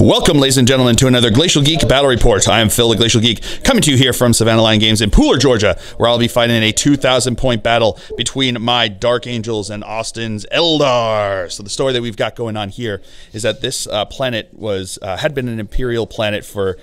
Welcome, ladies and gentlemen, to another Glacial Geek Battle Report. I am Phil, the Glacial Geek, coming to you here from Savannah Lion Games in Pooler, Georgia, where I'll be fighting a 2,000-point battle between my Dark Angels and Austin's Eldar. So the story that we've got going on here is that this planet had been an Imperial planet for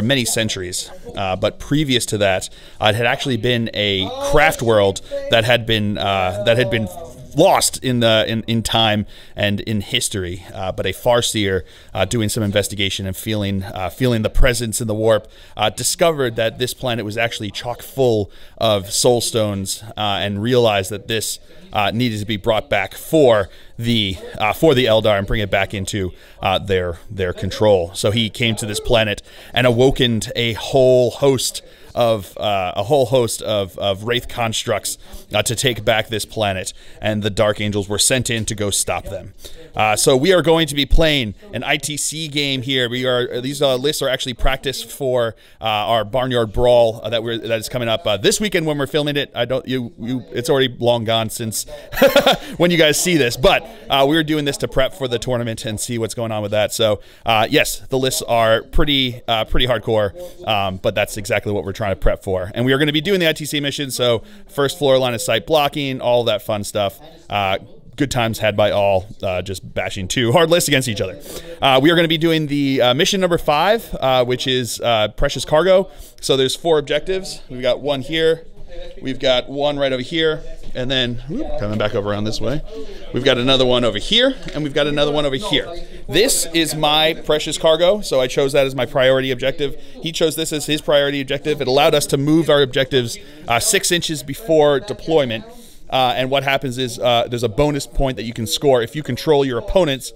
many centuries, but previous to that, it had actually been a Craftworld that had been lost in time and in history, but a Farseer doing some investigation and feeling the presence in the warp discovered that this planet was actually chock full of soul stones and realized that this needed to be brought back for the Eldar and bring it back into their control. So he came to this planet and awokened a whole host of Wraith constructs to take back this planet, and the Dark Angels were sent in to go stop them. So we are going to be playing an ITC game here. These lists are actually practice for our Barnyard Brawl that is coming up this weekend when we're filming it. It's already long gone since when you guys see this, but we're doing this to prep for the tournament and see what's going on with that. So yes, the lists are pretty hardcore, but that's exactly what we're trying to prep for. And we are going to be doing the ITC mission, so first floor line of sight blocking, all that fun stuff. Good times had by all, just bashing two hard lists against each other. We are going to be doing the mission number 5, which is Precious Cargo. So there's 4 objectives. We've got one here, we've got one right over here, and then coming back over around this way, we've got another one over here, and we've got another one over here. This is my Precious Cargo, so I chose that as my priority objective. He chose this as his priority objective. It allowed us to move our objectives 6 inches before deployment. And what happens is there's a bonus point that you can score. If you control your opponent's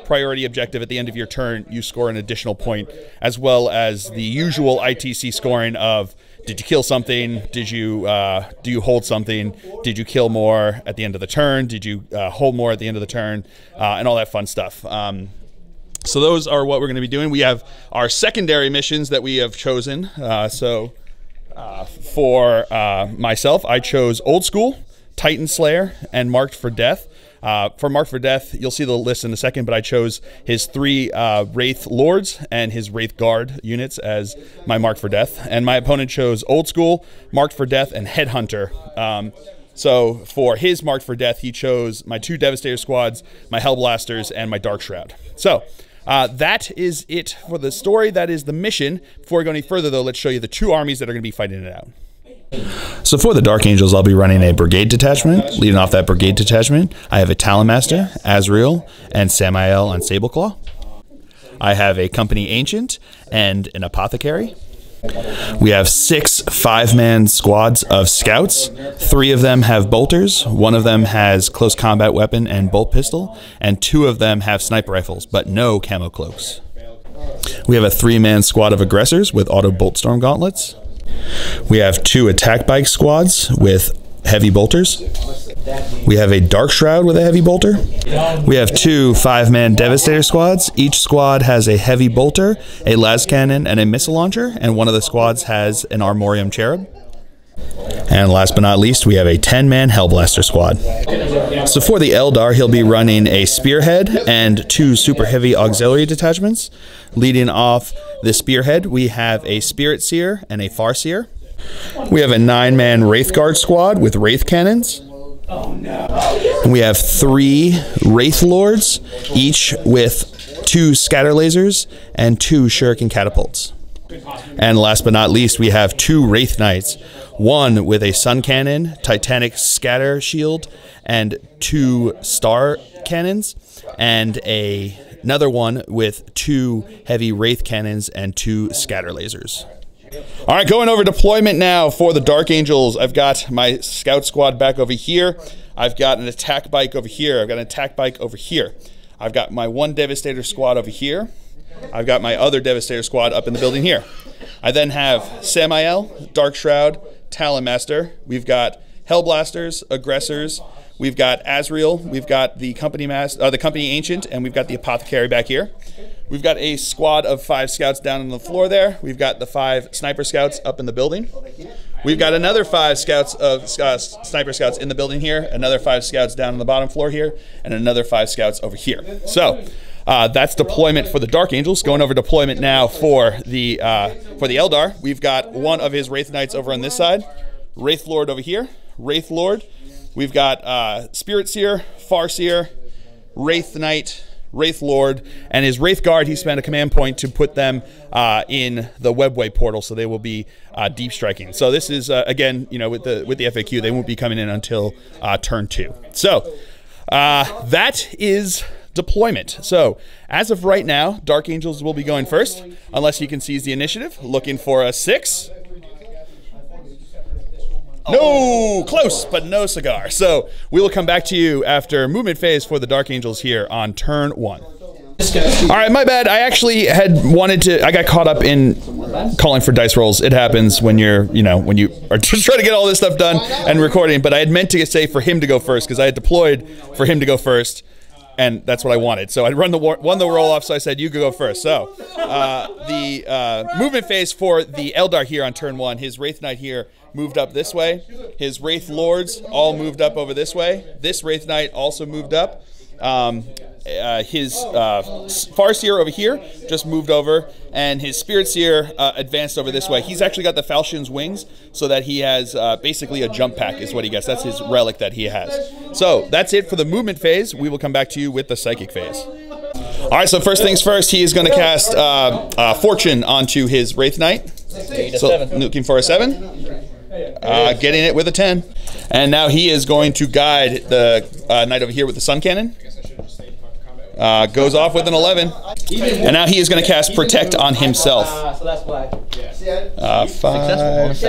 priority objective at the end of your turn, you score an additional point, as well as the usual ITC scoring of did you kill something, do you hold something, did you kill more at the end of the turn, did you hold more at the end of the turn, and all that fun stuff. So those are what we're going to be doing. We have our secondary missions that we have chosen. For myself, I chose Old School, Titan Slayer, and Marked for Death. For Marked for Death, you'll see the list in a second, but I chose his 3 Wraith Lords and his Wraith Guard units as my Marked for Death. And my opponent chose Old School, Marked for Death, and Headhunter. So for his Marked for Death, he chose my 2 Devastator squads, my Hellblasters, and my Dark Shroud. So that is it for the story. That is the mission. Before we go any further, though, let's show you the 2 armies that are going to be fighting it out. So for the Dark Angels, I'll be running a Brigade detachment. Leading off that Brigade detachment, I have a Talonmaster, Azrael, and Samael on Sableclaw. I have a Company Ancient and an Apothecary. We have 6 5-man squads of scouts. 3 of them have bolters, 1 of them has close combat weapon and bolt pistol, and 2 of them have sniper rifles, but no camo cloaks. We have a 3-man squad of aggressors with auto bolt storm gauntlets. We have 2 attack bike squads with heavy bolters. We have a Dark Shroud with a heavy bolter. We have 2 5-man Devastator squads. Each squad has a heavy bolter, a las cannon, and a missile launcher, and one of the squads has an Armorium Cherub. And last but not least, we have a 10-man Hellblaster squad. So for the Eldar, he'll be running a Spearhead and 2 super heavy auxiliary detachments. Leading off the Spearhead, we have a Spirit Seer and a Farseer. We have a 9-man Wraith Guard squad with Wraith cannons. And we have 3 Wraith Lords, each with 2 scatter lasers and 2 Shirking Catapults. And last but not least, we have 2 Wraith Knights, 1 with a Sun Cannon, Titanic Scatter Shield, and 2 Star Cannons, and another one with 2 heavy Wraith Cannons and 2 Scatter Lasers. All right, going over deployment now for the Dark Angels. I've got my Scout Squad back over here. I've got an Attack Bike over here. I've got an Attack Bike over here. I've got my 1 Devastator Squad over here. I've got my other Devastator squad up in the building here. I then have Samael, Dark Shroud, Talonmaster. We've got Hellblasters, Aggressors. We've got Azrael. We've got the Company Ancient, and we've got the Apothecary back here. We've got a squad of 5 scouts down on the floor there. We've got the 5 sniper scouts up in the building. We've got another 5 scouts of sniper scouts in the building here, another 5 scouts down on the bottom floor here, and another 5 scouts over here. So That's deployment for the Dark Angels. Going over deployment now for the Eldar. We've got one of his Wraith Knights over on this side, Wraith Lord over here, Wraith Lord. We've got Spirit Seer, Farseer, Wraith Knight, Wraith Lord, and his Wraith Guard. He spent a command point to put them in the Webway portal, so they will be deep striking. So this is again, you know, with the FAQ, they won't be coming in until turn 2. So that is deployment. So as of right now, Dark Angels will be going first, unless he can seize the initiative. Looking for a 6. No, close, but no cigar. So we will come back to you after movement phase for the Dark Angels here on turn 1. All right, my bad. I actually had wanted to. I got caught up in calling for dice rolls. It happens when you're, you know, when you are just trying to get all this stuff done and recording. But I had meant to say for him to go first because I had deployed for him to go first, and that's what I wanted. So I won the roll off. So I said you could go first. So the movement phase for the Eldar here on turn 1. His Wraith Knight here moved up this way. His Wraith Lords all moved up over this way. This Wraith Knight also moved up. His Farseer over here just moved over, and his Spirit Seer advanced over this way. He's actually got the Falchion's wings, so that he has basically a jump pack is what he gets. That's his relic that he has. So that's it for the movement phase. We will come back to you with the psychic phase. All right, so first things first, he is going to cast Fortune onto his Wraith Knight. So looking for a 7. Getting it with a 10. And now he is going to guide the knight over here with the Sun Cannon. Goes off with an 11. And now he is going to cast Protect on himself. So that's why. 5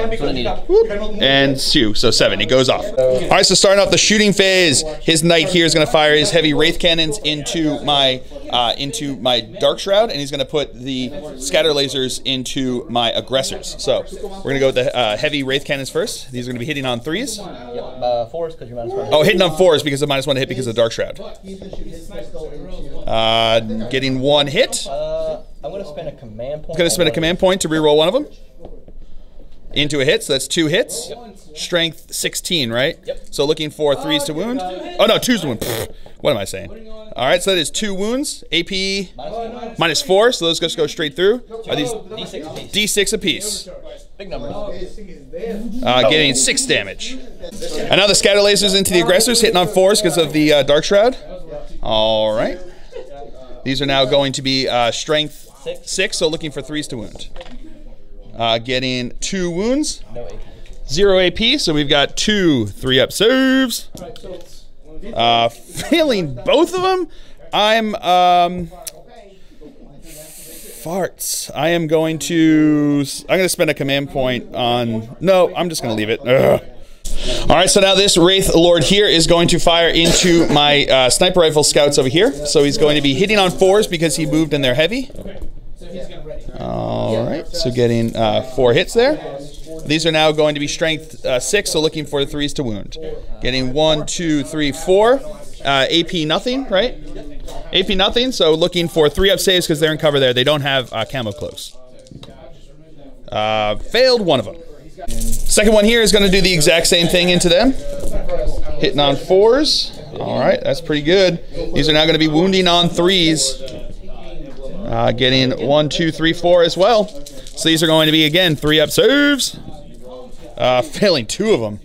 and 2, so 7. He goes off. All right, so starting off the shooting phase, his knight here is going to fire his heavy Wraith cannons into my Dark Shroud, and he's going to put the scatter lasers into my aggressors. So we're going to go with the heavy Wraith cannons first. These are going to be hitting on 3s. Yep, 4s because you're -1. Oh, hitting on 4s because of -1 to hit because of the Dark Shroud. Getting 1 hit. I'm going to spend a command point. Going to spend a command point to reroll one of them. Into a hit, so that's 2 hits. Yep. Strength 16, right? Yep. So looking for 3s to wound. Oh no, 2s to wound. Pfft. What am I saying? All right, so that is 2 wounds. AP -4, so those just go straight through. Are these D6 apiece? Big number. Getting 6 damage. And now the scatter lasers into the aggressors, hitting on 4s because of the Dark Shroud. All right. These are now going to be strength 6, so looking for 3s to wound. Getting 2 wounds. No AP. 0 AP, so we've got 2 3-up saves. Failing both of them. I'm farts. I'm going to spend a command point on. No, I'm just going to leave it. Ugh. All right, so now this Wraith Lord here is going to fire into my sniper rifle scouts over here. So he's going to be hitting on 4s because he moved and they're heavy. All right, so getting 4 hits there. These are now going to be strength 6, so looking for 3s to wound. Getting 1, 2, 3, 4. AP nothing, right? AP nothing, so looking for 3-up saves because they're in cover there. They don't have camo cloaks. Failed one of them. Second one here is going to do the exact same thing into them. Hitting on 4s. All right, that's pretty good. These are now going to be wounding on 3s. Getting 1, 2, 3, 4 as well. So these are going to be, again, 3-up saves. Failing 2 of them.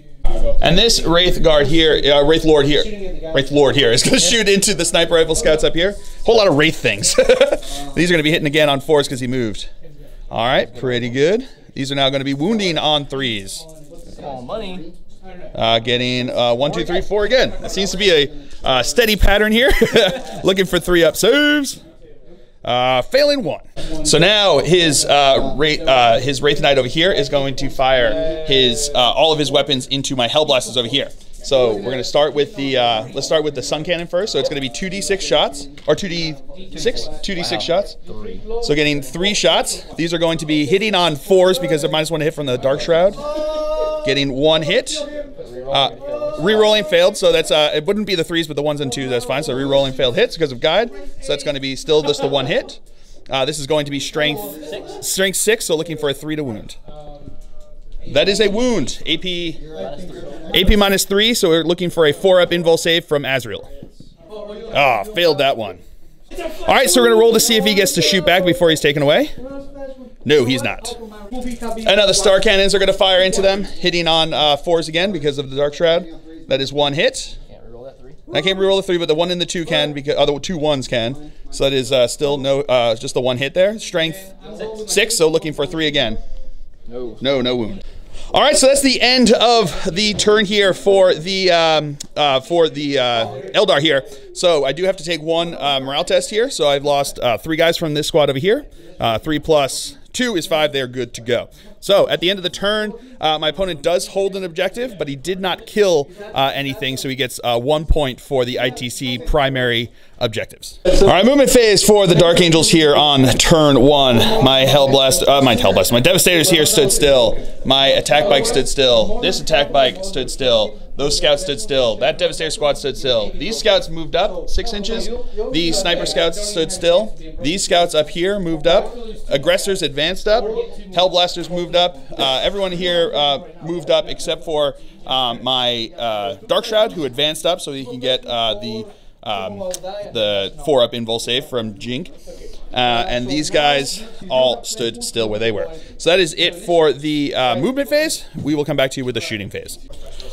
And this Wraith Guard here, Wraith Lord here is going to shoot into the sniper rifle scouts up here. Whole lot of Wraith things. These are going to be hitting again on 4s because he moved. All right, pretty good. These are now going to be wounding on 3s. Small money. Getting 1, 2, 3, 4 again. That seems to be a steady pattern here. Looking for 3-up saves. Failing 1. So now his Wraith Knight over here is going to fire his all of his weapons into my Hellblasters over here. So we're going to start with the let's start with the Sun Cannon first. So it's going to be 2d6 shots or 2d6 shots. So getting 3 shots. These are going to be hitting on 4s because they're -1 to hit from the Dark Shroud. Getting 1 hit. Rerolling failed, so that's it wouldn't be the 3s but the 1s and 2s. That's fine. So rerolling failed hits because of guide. So that's going to be still just the 1 hit. This is going to be strength 6, so looking for a 3 to wound. That is a wound. AP -3, so we're looking for a 4-up invul save from Azrael. Ah, failed that one. All right, so we're gonna roll to see if he gets to shoot back before he's taken away. No, he's not. And now the star cannons are gonna fire into them, hitting on 4s again because of the Dark Shroud. That is 1 hit. Can't reroll that 3. I can't reroll the 3, but the 1 and the 2 can, because the 2 1s can. So that is still no, just the 1 hit there. Strength 6, so looking for 3 again. No. No wound. All right, so that's the end of the turn here for the Eldar here. So I do have to take 1 morale test here. So I've lost 3 guys from this squad over here. 3 plus 2 is 5. They're good to go. So at the end of the turn, my opponent does hold an objective, but he did not kill anything, so he gets 1 point for the ITC primary objectives. All right, movement phase for the Dark Angels here on turn 1. My Devastators here stood still. My attack bike stood still. This attack bike stood still. Those scouts stood still. That Devastator squad stood still. These scouts moved up 6 inches. The sniper scouts stood still. These scouts up here moved up. Aggressors advanced up. Hellblasters moved up. Everyone here moved up except for my Dark Shroud, who advanced up so he can get the 4-up invul save from Geek. And these guys all stood still where they were. So that is it for the movement phase. We will come back to you with the shooting phase.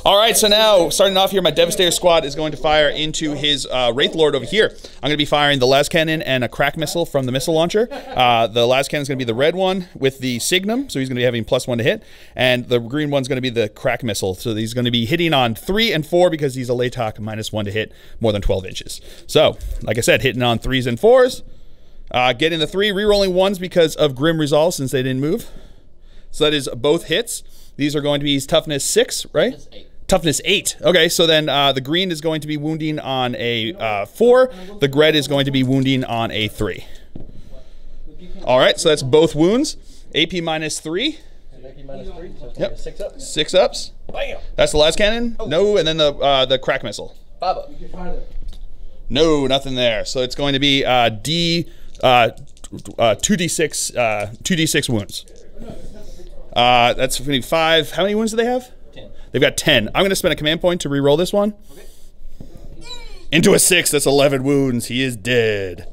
All right, so now starting off here, my Devastator squad is going to fire into his Wraith Lord over here. I'm going to be firing the las cannon and a crack missile from the missile launcher. The las cannon is going to be the red one with the signum, so he's going to be having +1 to hit, and the green one's going to be the crack missile. So he's going to be hitting on 3 and 4 because he's a Latok -1 to hit more than 12 inches. So, like I said, hitting on 3s and 4s. Getting the 3, re-rolling 1s because of Grim Resolve since they didn't move. So that is both hits. These are going to be his toughness 6, right? Toughness 8. Okay, so then the green is going to be wounding on a 4. The red is going to be wounding on a 3. All right, so that's both wounds. AP -3. AP -3, so it's Yep. 6 ups. 6 ups. Bam! That's the las cannon. No, and then the crack missile. 5 up. No, nothing there. So it's going to be 2d6 wounds. That's going to be 5. How many wounds do they have? 10. They've got 10. I'm going to spend a command point to re-roll this one. Okay. Into a 6. That's 11 wounds. He is dead.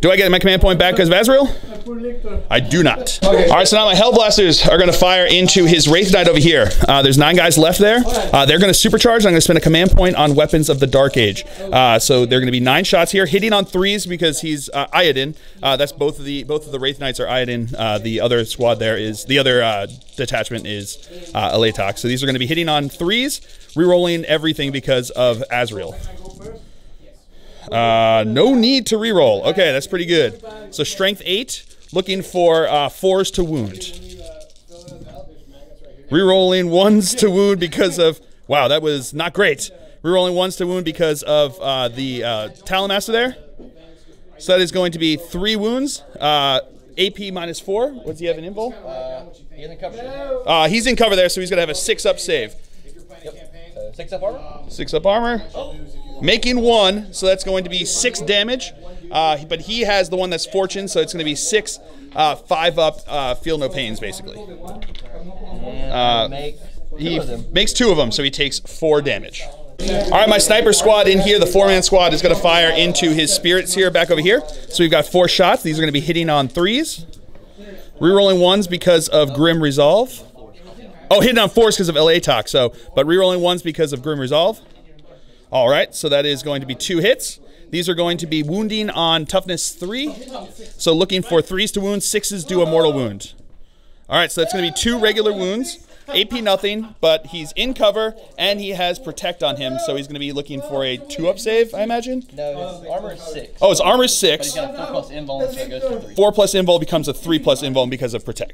Do I get my command point back because of Azrael? I do not. Okay. All right, so now my Hellblasters are going to fire into his Wraith Knight over here. There's 9 guys left there. They're going to supercharge. I'm going to spend a command point on Weapons of the Dark Age. So they're going to be 9 shots here, hitting on 3s because he's Iodin. That's both of the Wraith Knights are Iodin. The other squad there is the other detachment is Alatok. So these are going to be hitting on 3s, re-rolling everything because of Azrael. No need to reroll. Okay, that's pretty good. So strength 8, looking for 4s to wound. Rerolling 1s to wound because of, wow, that was not great. Rerolling 1s to wound because of the Talonmaster there. So that is going to be 3 wounds. AP -4. What's he have in invul? He's in cover. He's in cover there, so he's going to have a 6-up save. Yep. 6 up armor. 6-up armor. Making 1, so that's going to be 6 damage. But he has the one that's fortune, so it's going to be 6 5-up feel no pains, basically. He makes 2 of them, so he takes 4 damage. All right, my sniper squad in here, the 4-man squad, is going to fire into his spirits here, back over here. So we've got 4 shots. These are going to be hitting on 3s. Rerolling 1s because of Grim Resolve. Oh, hitting on 4s because of Alatok, so, but rerolling 1s because of Grim Resolve. All right, so that is going to be 2 hits. These are going to be wounding on toughness 3. So looking for 3s to wound, 6s do a mortal wound. All right, so that's going to be 2 regular wounds. AP nothing, but he's in cover, and he has protect on him, so he's going to be looking for a 2-up save, I imagine? No, his armor is 6. Oh, his armor is 6. But he's got a 4+ invul, so it goes to 3. 4+ invul becomes a 3+ invul because of protect.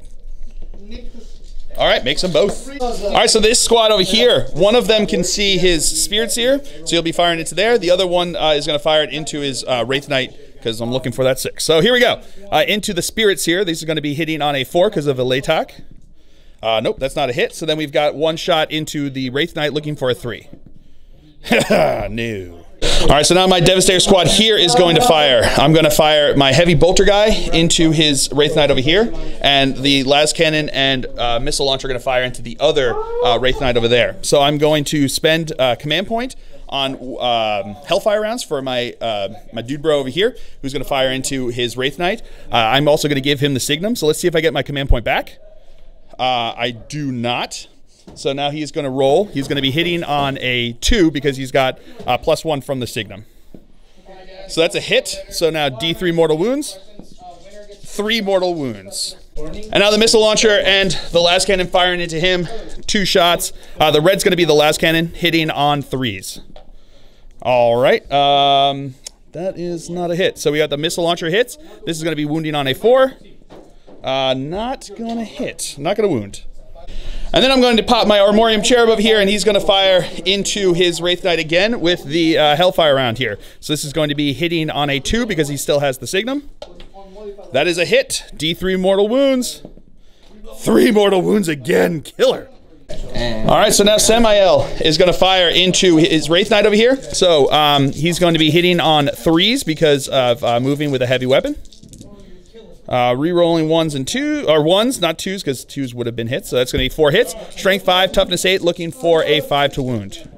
All right, makes them both. All right, so this squad over here, one of them can see his Spirit Seer, so he'll be firing into there. The other one is going to fire it into his Wraith Knight, because I'm looking for that 6. So here we go. Into the Spirit Seer. These are going to be hitting on a 4 because of a Latok. Nope, that's not a hit. So then we've got 1 shot into the Wraith Knight looking for a 3. No. All right, so now my Devastator squad here is going to fire. I'm going to fire my heavy bolter guy into his Wraith Knight over here, and the las cannon and missile launcher are going to fire into the other Wraith Knight over there. So I'm going to spend command point on Hellfire rounds for my my dude bro over here, who's going to fire into his Wraith Knight. I'm also going to give him the Signum, so let's see if I get my command point back. I do not. So now he's going to roll. He's going to be hitting on a 2 because he's got +1 from the Signum. So that's a hit. So now D3 mortal wounds. 3 mortal wounds. And now the missile launcher and the las cannon firing into him. 2 shots. The red's going to be the las cannon hitting on 3s. All right. That is not a hit. So we got the missile launcher hits. This is going to be wounding on a 4. Not going to hit. Not going to wound. And then I'm going to pop my Armorium Cherub over here, and he's going to fire into his Wraith Knight again with the Hellfire round here. So this is going to be hitting on a 2 because he still has the Signum. That is a hit. D3 mortal wounds. 3 mortal wounds again. Killer. All right, so now Samael is going to fire into his Wraith Knight over here. So he's going to be hitting on 3s because of moving with a heavy weapon. Re-rolling 1s and 2s, or 1s, not 2s, because 2s would have been hits. So that's going to be 4 hits. Strength 5, toughness 8, looking for a 5 to wound.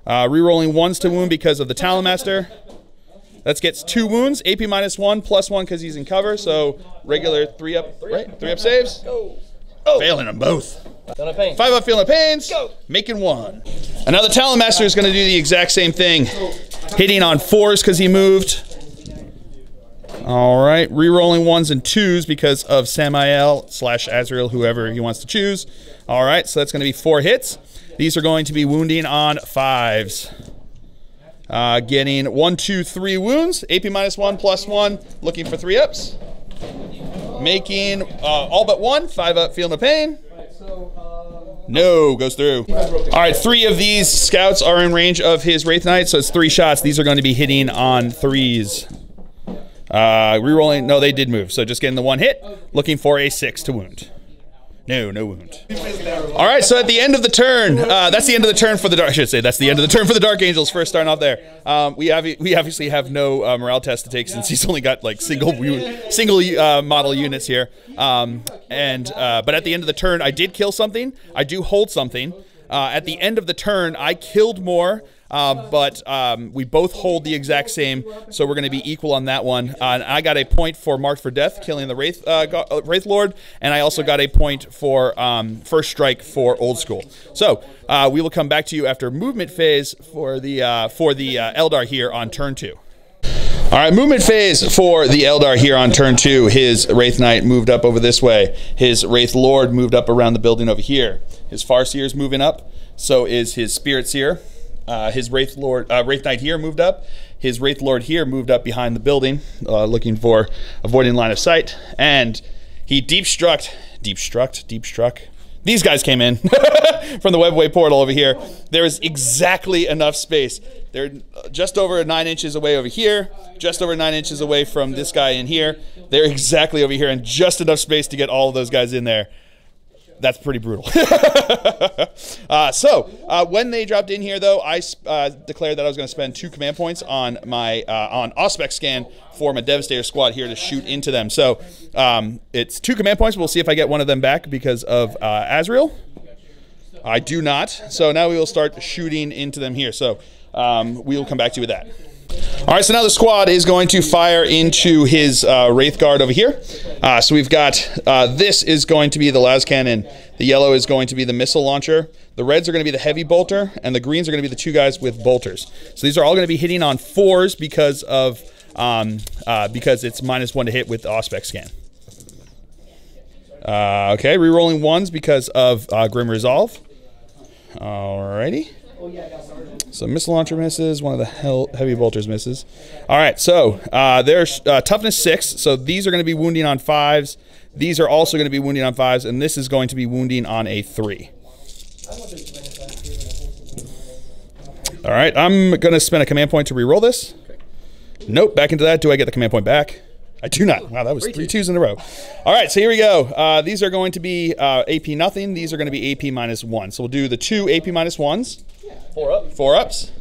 Re-rolling 1s to wound because of the Talonmaster. That gets 2 wounds. AP -1, +1 because he's in cover. So regular 3 up, right? 3 up saves. Go. Failing them both. Feeling pain. 5 up, feeling pains. Go. Making 1. And now the Talonmaster is going to do the exact same thing. Hitting on 4s because he moved. All right, re-rolling 1s and 2s because of Samael / Azrael, whoever he wants to choose. All right, so that's going to be 4 hits. These are going to be wounding on 5s. Getting 1, 2, 3 wounds. AP -1, +1, looking for 3 ups. Making all but 1, 5 up, feeling the pain. No, goes through. All right, 3 of these scouts are in range of his Wraith Knight, so it's 3 shots. These are going to be hitting on 3s. Rerolling, no, they did move. So just getting the 1 hit, looking for a 6 to wound. No, no wound. All right, so at the end of the turn, that's the end of the turn for the Dark. I should say that's the end of the turn for the Dark Angels. First starting off there, we obviously have no morale test to take since he's only got like single model units here. But at the end of the turn, I did kill something. I do hold something. At the end of the turn, I killed more. But we both hold the exact same, so we're going to be equal on that one. And I got a point for Marked for Death, killing the Wraith Lord, and I also got a point for First Strike for Old School. So we will come back to you after movement phase for the Eldar here on turn 2. All right, movement phase for the Eldar here on turn 2. His Wraith Knight moved up over this way. His Wraith Lord moved up around the building over here. His Farseer is moving up. So is his Spirit Seer. His Wraith Knight here moved up. His Wraith Lord here moved up behind the building, looking for avoiding line of sight. And he deep struck. These guys came in from the webway portal over here. There is exactly enough space. They're just over 9 inches away over here, just over 9 inches away from this guy in here. They're exactly over here, and just enough space to get all of those guys in there. That's pretty brutal. When they dropped in here, though, I declared that I was going to spend 2 command points on my on Auspex scan for my Devastator squad here to shoot into them. So it's 2 command points. We'll see if I get one of them back because of Azrael. I do not. So now we will start shooting into them here. So we will come back to you with that. All right, so now the squad is going to fire into his Wraith Guard over here. So we've got, this is going to be the las cannon. The yellow is going to be the missile launcher. The reds are going to be the heavy bolter, and the greens are going to be the 2 guys with bolters. So these are all going to be hitting on 4s because of because it's -1 to hit with the Auspex scan. Okay, re-rolling 1s because of Grim Resolve. Alrighty. So missile launcher misses, one of the heavy bolters misses. All right, so there's toughness 6. So these are going to be wounding on 5s. These are also going to be wounding on 5s, and this is going to be wounding on a 3. All right, I'm going to spend a command point to re-roll this. Nope, back into that. Do I get the command point back? I do not. Wow, that was 3 2s in a row. All right, so here we go. These are going to be AP nothing. These are going to be AP -1. So we'll do the 2 AP -1s. 4 up. 4 ups.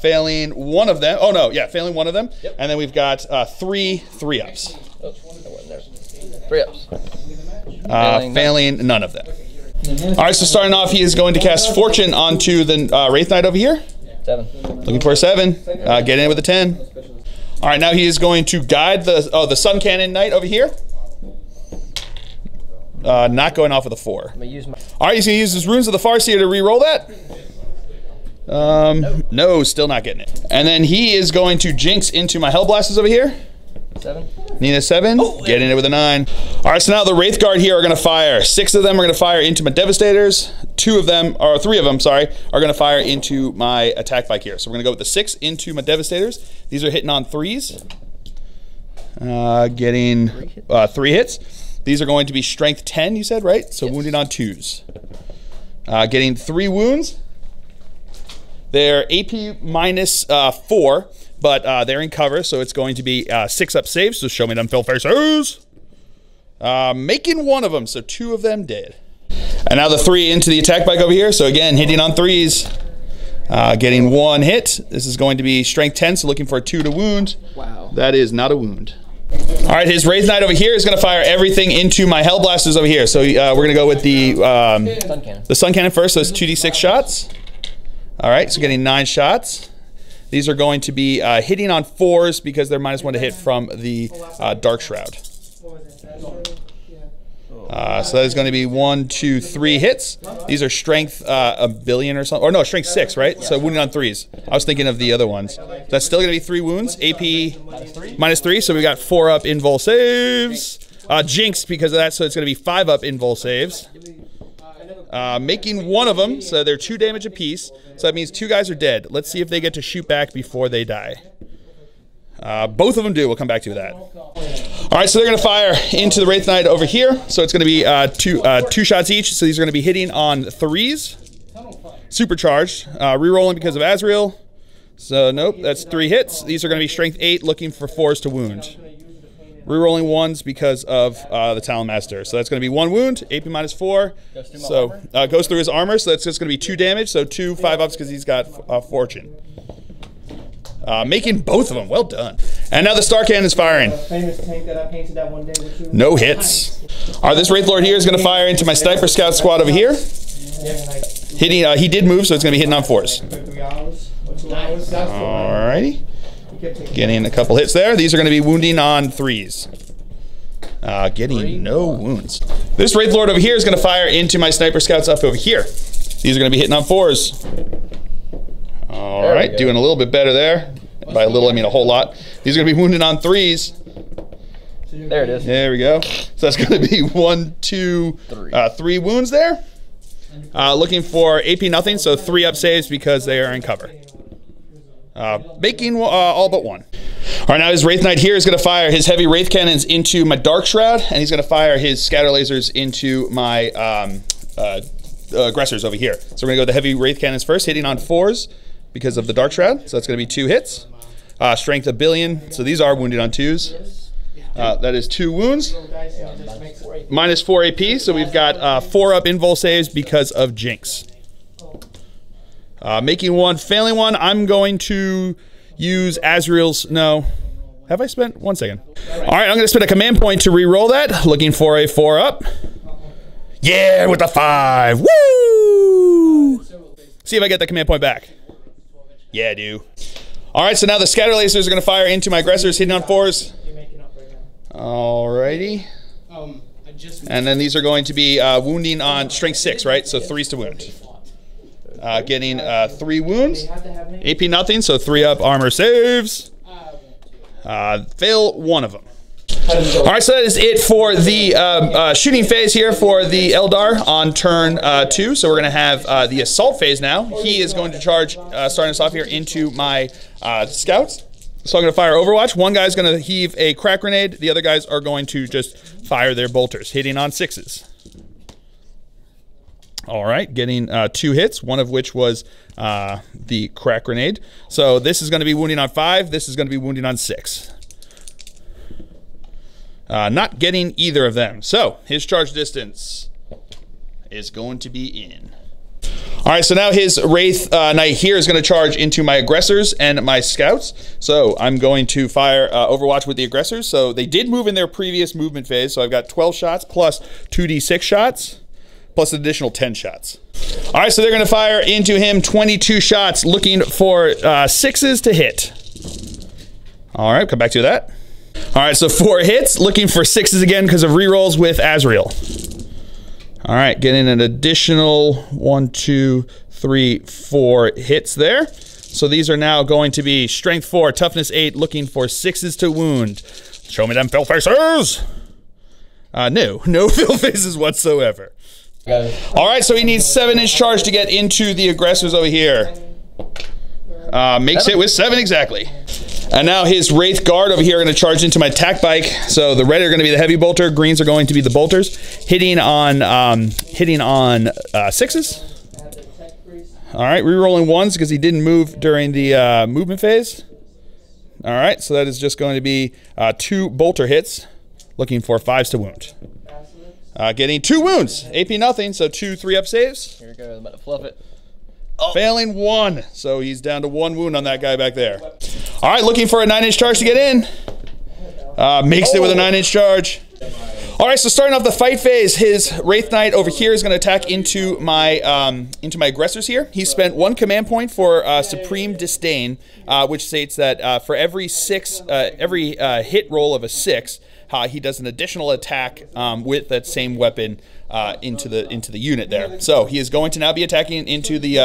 Failing one of them. Oh no, yeah, failing one of them. Yep. And then we've got 3 3-ups. Oh, that wasn't there. 3-ups. Failing none of them. All right, so starting off, he is going to cast Fortune onto the Wraith Knight over here. 7. Looking for a 7. Get in with a 10. All right, now he is going to guide the Sun Cannon Knight over here. Not going off with a 4. I'm gonna use my. All right, he's going to use his Runes of the Farseer to re-roll that. No, still not getting it. And then he is going to Jinx into my Hellblasters over here. 7. Need a 7. Get in it with a 9. All right, so now the Wraith Guard here are going to fire. 6 of them are going to fire into my Devastators. 3 of them, are going to fire into my Attack Bike here. So we're going to go with the 6 into my Devastators. These are hitting on 3s. Getting 3 hits. These are going to be Strength 10, you said, right? So yes. Wounding on 2s. Getting 3 wounds. They're AP minus 4. But they're in cover, so it's going to be 6-up saves. So show me them fill faces. Making 1 of them, so 2 of them dead. And now the 3 into the attack bike over here. So again, hitting on 3s. Getting 1 hit. This is going to be strength 10, so looking for a 2 to wound. Wow. That is not a wound. All right, his Wraith Knight over here is going to fire everything into my Hellblasters over here. So we're going to go with the Sun Cannon first, so it's 2d6 shots. All right, so getting 9 shots. These are going to be hitting on 4s because they're -1 to hit from the Dark Shroud. So that is going to be 1, 2, 3 hits. These are strength a billion or something. Or no, strength 6, right? So wounding on 3s. I was thinking of the other ones. That's still going to be 3 wounds. AP -3. So we got 4-up invul saves. Jinx because of that, so it's going to be 5-up invul saves. Making 1 of them, so they're 2 damage apiece. So that means 2 guys are dead. Let's see if they get to shoot back before they die. Both of them do. We'll come back to that. All right, so they're going to fire into the Wraith Knight over here. So it's going to be 2 shots each. So these are going to be hitting on 3s. Supercharged. Rerolling because of Azrael. So nope, that's 3 hits. These are going to be strength 8, looking for 4s to wound. Rerolling 1s because of the Talon Master. So that's going to be 1 wound, AP -4. So goes through his armor, so that's just going to be 2 damage. So 2 5-ups because he's got Fortune. Making both of them. Well done. And now the Star Cannon is firing. No hits. All right, this Wraith Lord here is going to fire into my Sniper Scout squad over here. Hitting. He did move, so it's going to be hitting on 4s. All righty. Getting a couple hits there. These are going to be wounding on 3s. Getting no wounds. This Wraith Lord over here is going to fire into my Sniper Scouts up over here. These are going to be hitting on 4s. All right, doing a little bit better there. By a little, I mean a whole lot. These are going to be wounding on 3s. There it is. There we go. So that's going to be 1, 2, 3 wounds there. Looking for AP nothing, so 3-up saves because they are in cover. Making all but 1. All right, now his Wraith Knight here is going to fire his heavy Wraith Cannons into my Dark Shroud, and he's going to fire his Scatter Lasers into my Aggressors over here. So we're going to go with the heavy Wraith Cannons first, hitting on 4s because of the Dark Shroud. So that's going to be 2 hits. Strength a billion, so these are wounded on 2s. That is 2 wounds. -4 AP, so we've got 4-up invul saves because of Jinx. Making 1, failing 1. I'm going to use Azrael's. No. Have I spent? 1 second. All right, I'm going to spend a command point to re-roll that. Looking for a 4-up. Yeah, with the 5. Woo! See if I get the command point back. Yeah, I do. All right, so now the Scatter Lasers are going to fire into my Aggressors, hitting on 4s. All righty. And then these are going to be wounding on strength 6, right? So 3s to wound. Getting 3 wounds. AP nothing, so 3-up armor saves. Fail 1 of them. All right, so that is it for the shooting phase here for the Eldar on turn 2. So we're going to have the assault phase now. He is going to charge, starting us off here, into my scouts. So I'm going to fire Overwatch. One guy's going to heave a crack grenade. The other guys are going to just fire their bolters, hitting on 6s. All right, getting 2 hits, one of which was the crack grenade. So this is going to be wounding on 5. This is going to be wounding on 6. Not getting either of them. So his charge distance is going to be in. All right, so now his Wraith Knight here is going to charge into my aggressors and my scouts. So I'm going to fire Overwatch with the aggressors. So they did move in their previous movement phase. So I've got 12 shots plus 2d6 shots plus an additional 10 shots. All right, so they're going to fire into him 22 shots looking for 6s to hit. All right, come back to that. All right, so 4 hits looking for 6s again because of rerolls with Azrael. All right, getting an additional 1, 2, 3, 4 hits there. So these are now going to be strength 4, toughness 8, looking for 6s to wound. Show me them fill faces. No fill faces whatsoever. All right, so he needs 7-inch charge to get into the aggressors over here. Makes it with 7 exactly. And now his Wraith Guard over here are going to charge into my attack bike. So the red are going to be the heavy bolter, greens are going to be the bolters, hitting on 6s. All right, re-rolling 1s because he didn't move during the movement phase. All right, so that is just going to be 2 bolter hits, looking for 5s to wound. Getting 2 wounds, AP nothing, so 2 3-up saves. Here we go, I'm about to fluff it. Oh. Failing 1, so he's down to 1 wound on that guy back there. All right, looking for a 9-inch charge to get in. Makes it with a 9-inch charge. All right, so starting off the fight phase, his Wraith Knight over here is going to attack into my aggressors here. He spent 1 command point for Supreme Disdain, which states that for every hit roll of a 6, he does an additional attack with that same weapon into the unit there. So he is going to now be attacking into the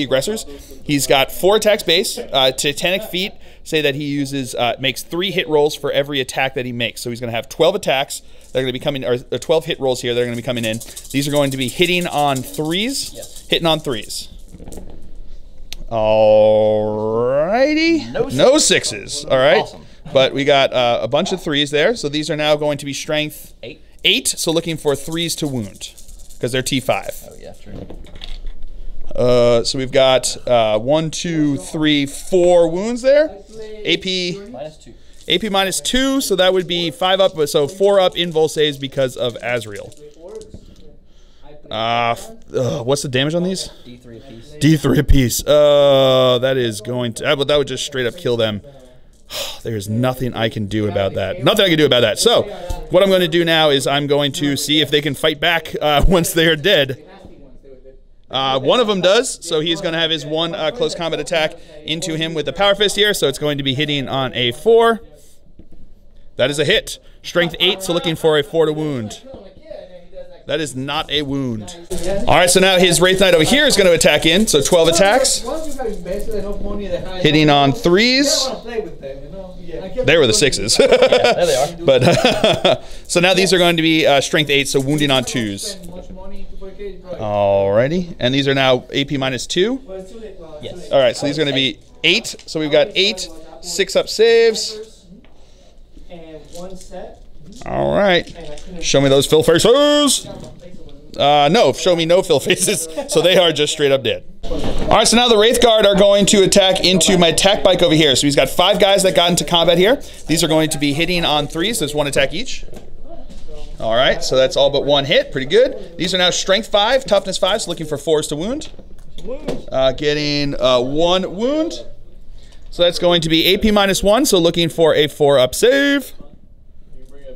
aggressors. He's got 4 attacks base. Titanic Feet say that he uses makes 3 hit rolls for every attack that he makes. So he's going to have 12 attacks. They're going to be coming, or 12 hit rolls here. They're going to be coming in. These are going to be hitting on 3s. Yes. Hitting on 3s. Alrighty. No 6s. All right. Awesome. But we got a bunch of 3s there. So these are now going to be strength 8. So looking for 3s to wound because they're T5. Oh yeah, true. So we've got 1, 2, 3, 4 wounds there. AP -2. AP -2, so that would be 5 up, so 4 up invul saves because of Azrael. What's the damage on these? D3 apiece. D3 apiece. That is going to, that would just straight up kill them. There's nothing I can do about that. Nothing I can do about that. So what I'm going to do now is I'm going to see if they can fight back once they are dead. One of them does, so he's going to have his 1 close combat attack into him with the Power Fist here, so it's going to be hitting on a 4. That is a hit. Strength 8, so looking for a 4 to wound. That is not a wound. All right, so now his Wraith Knight over here is going to attack in, so 12 attacks. Hitting on 3s. They were the 6s. Yeah, there they are. But so now these are going to be strength 8, so wounding on 2s. Alrighty, and these are now AP -2. Yes. All right, so these are going to be 8. So we've got 8 6-up saves. All right, show me those fill faces. No, show me no fill faces. So they are just straight up dead. All right, so now the Wraith Guard are going to attack into my attack bike over here. So he's got 5 guys that got into combat here. These are going to be hitting on 3s. So there's 1 attack each. All right, so that's all but 1 hit. Pretty good. These are now strength 5, toughness 5, so looking for 4s to wound. Getting 1 wound. So that's going to be AP -1, so looking for a 4-up save.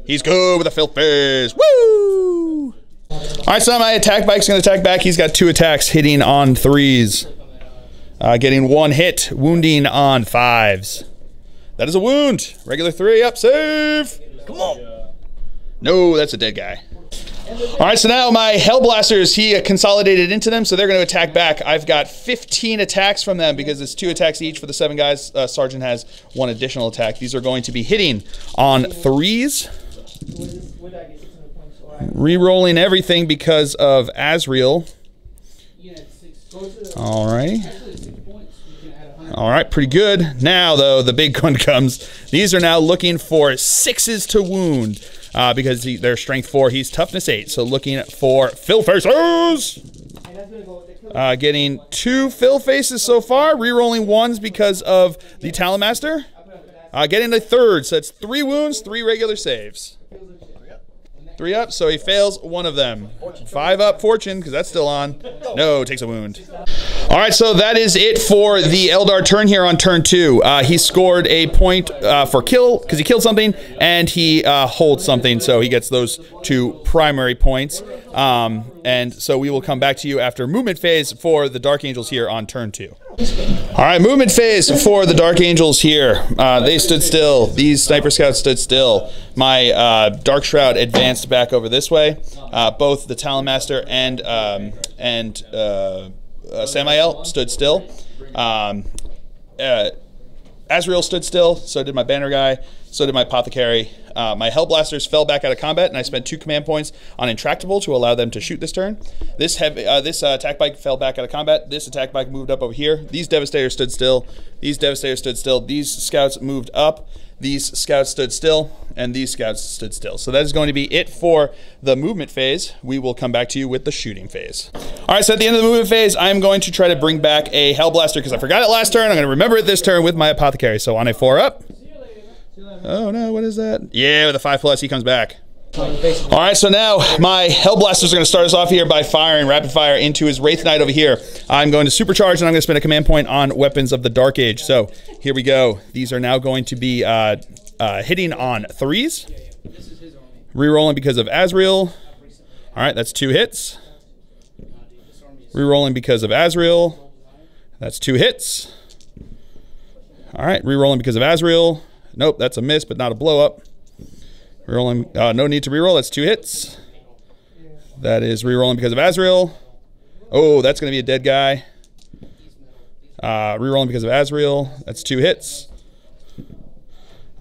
He's good with a filth face. Woo! All right, so now my attack bike's going to attack back. He's got 2 attacks hitting on 3s. Getting 1 hit, wounding on 5s. That is a wound. Regular 3-up save. Come on. No, that's a dead guy. All right, so now my Hellblasters, he consolidated into them, so they're going to attack back. I've got 15 attacks from them because it's 2 attacks each for the 7 guys. Sergeant has 1 additional attack. These are going to be hitting on 3s. Re-rolling everything because of Azrael. All right. All right, pretty good. Now, though, the big one comes. These are now looking for 6s to wound. Because they're strength 4, he's toughness 8. So looking for fill faces. Getting 2 fill faces so far. Rerolling 1s because of the Talonmaster. Getting a 3rd, so it's 3 wounds, 3 regular saves. 3 up, so he fails one of them. 5 up, fortune, because that's still on. No, takes a wound. All right, so that is it for the Eldar turn here on turn 2. He scored a point for kill, because he killed something, and he holds something, so he gets those 2 primary points. And so we will come back to you after movement phase for the Dark Angels here on turn 2. All right, movement phase for the Dark Angels here. They stood still. These Sniper Scouts stood still. My Dark Shroud advanced back over this way. Both the Talon Master and Samael stood still. Azrael stood still, so did my Banner Guy, so did my Apothecary. My Hellblasters fell back out of combat, and I spent 2 command points on Intractable to allow them to shoot this turn. This attack bike fell back out of combat. This attack bike moved up over here. These Devastators stood still. These Devastators stood still. These Scouts moved up. These Scouts stood still, and these Scouts stood still. So that is going to be it for the movement phase. We will come back to you with the shooting phase. All right, so at the end of the movement phase, I'm going to try to bring back a Hellblaster because I forgot it last turn. I'm going to remember it this turn with my Apothecary. So on a 4 up. Oh no, what is that? Yeah, with a 5+, he comes back. All right, so now my Hellblasters are going to start us off here by firing rapid fire into his Wraith Knight over here. I'm going to supercharge, and I'm going to spend a command point on Weapons of the Dark Age. So here we go. These are now going to be hitting on 3s. Rerolling because of Azrael. All right, that's 2 hits. Rerolling because of Azrael. That's 2 hits. All right, rerolling because of Azrael. Nope, that's a miss, but not a blow up. Rerolling, no need to reroll. That's 2 hits. That is rerolling because of Azrael. Oh, that's going to be a dead guy. Rerolling because of Azrael. That's 2 hits.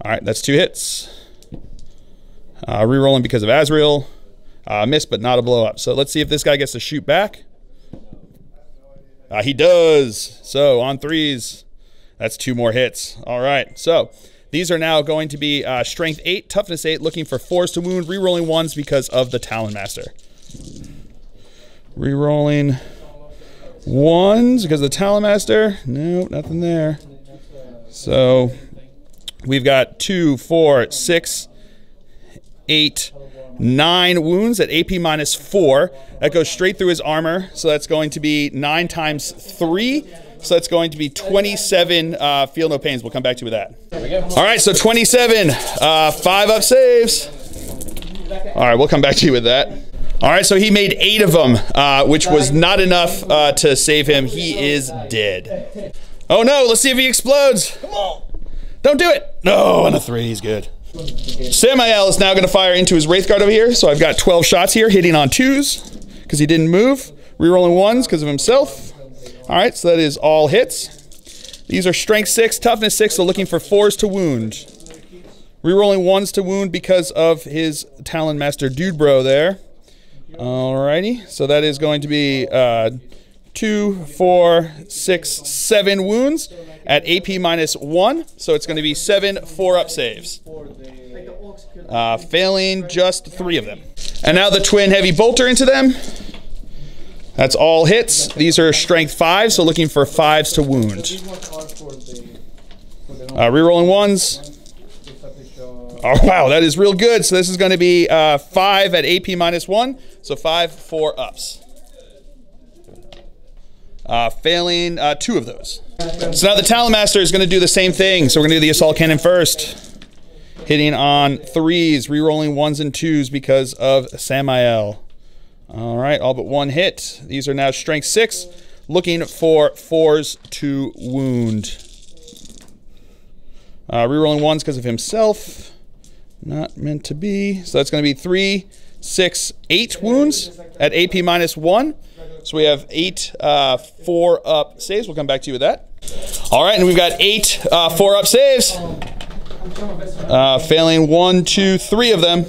All right, that's 2 hits. Rerolling because of Azrael. Miss, but not a blow up. So let's see if this guy gets to shoot back. He does. So on 3s, that's 2 more hits. All right, so these are now going to be Strength 8, Toughness 8, looking for 4s to wound, rerolling 1s because of the Talon Master. Rerolling 1s because of the Talon Master. Nope, nothing there. So we've got 2, 4, 6, 8, 9 wounds at AP -4. That goes straight through his armor. So that's going to be 9 times 3. So that's going to be 27 feel no pains. We'll come back to you with that. There we go. All right, so 27, 5 up saves. All right, we'll come back to you with that. All right, so he made 8 of them, which was not enough to save him. He is dead. Oh no, let's see if he explodes. Come on. Don't do it. No, on a 3, he's good. Samael is now going to fire into his Wraith Guard over here. So I've got 12 shots here, hitting on 2s because he didn't move. Rerolling 1s because of himself. All right, so that is all hits. These are Strength 6, Toughness 6, so looking for 4s to wound. Rerolling 1s to wound because of his Talon Master Dude Bro there. Alrighty, so that is going to be 2, 4, 6, 7 wounds at AP -1. So it's going to be 7 4-up saves. Failing just 3 of them. And now the Twin Heavy Bolter into them. That's all hits. These are Strength 5, so looking for 5s to wound. Rerolling 1s. Oh, wow, that is real good. So this is going to be 5 at AP -1, so 5 4-ups. Failing 2 of those. So now the Talon Master is going to do the same thing. So we're going to do the Assault Cannon first. Hitting on 3s, rerolling 1s and 2s because of Samael. All right, all but 1 hit. These are now Strength 6, looking for 4s to wound. Rerolling 1s because of himself. Not meant to be. So that's going to be 3, 6, 8 wounds at AP -1. So we have 8 4-up saves. We'll come back to you with that. All right, and we've got 8 4-up saves. Failing 1, 2, 3 of them.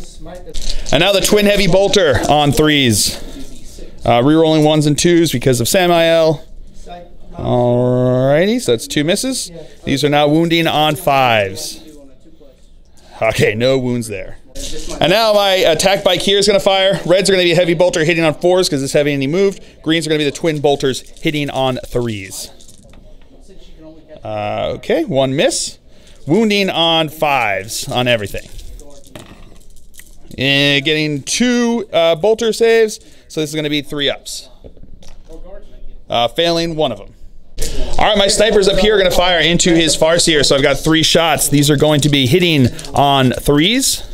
And now the Twin Heavy Bolter on 3s. Rerolling 1s and 2s because of Samael. Alrighty, so that's 2 misses. These are now wounding on 5s. Okay, no wounds there. And now my attack bike here is going to fire. Reds are going to be a Heavy Bolter hitting on 4s because it's heavy and he moved. Greens are going to be the Twin Bolters hitting on 3s. Okay, 1 miss. Wounding on 5s on everything. Getting 2 bolter saves, so this is going to be 3 ups. Failing 1 of them. All right, my snipers up here are going to fire into his Farseer, so I've got 3 shots. These are going to be hitting on 3s.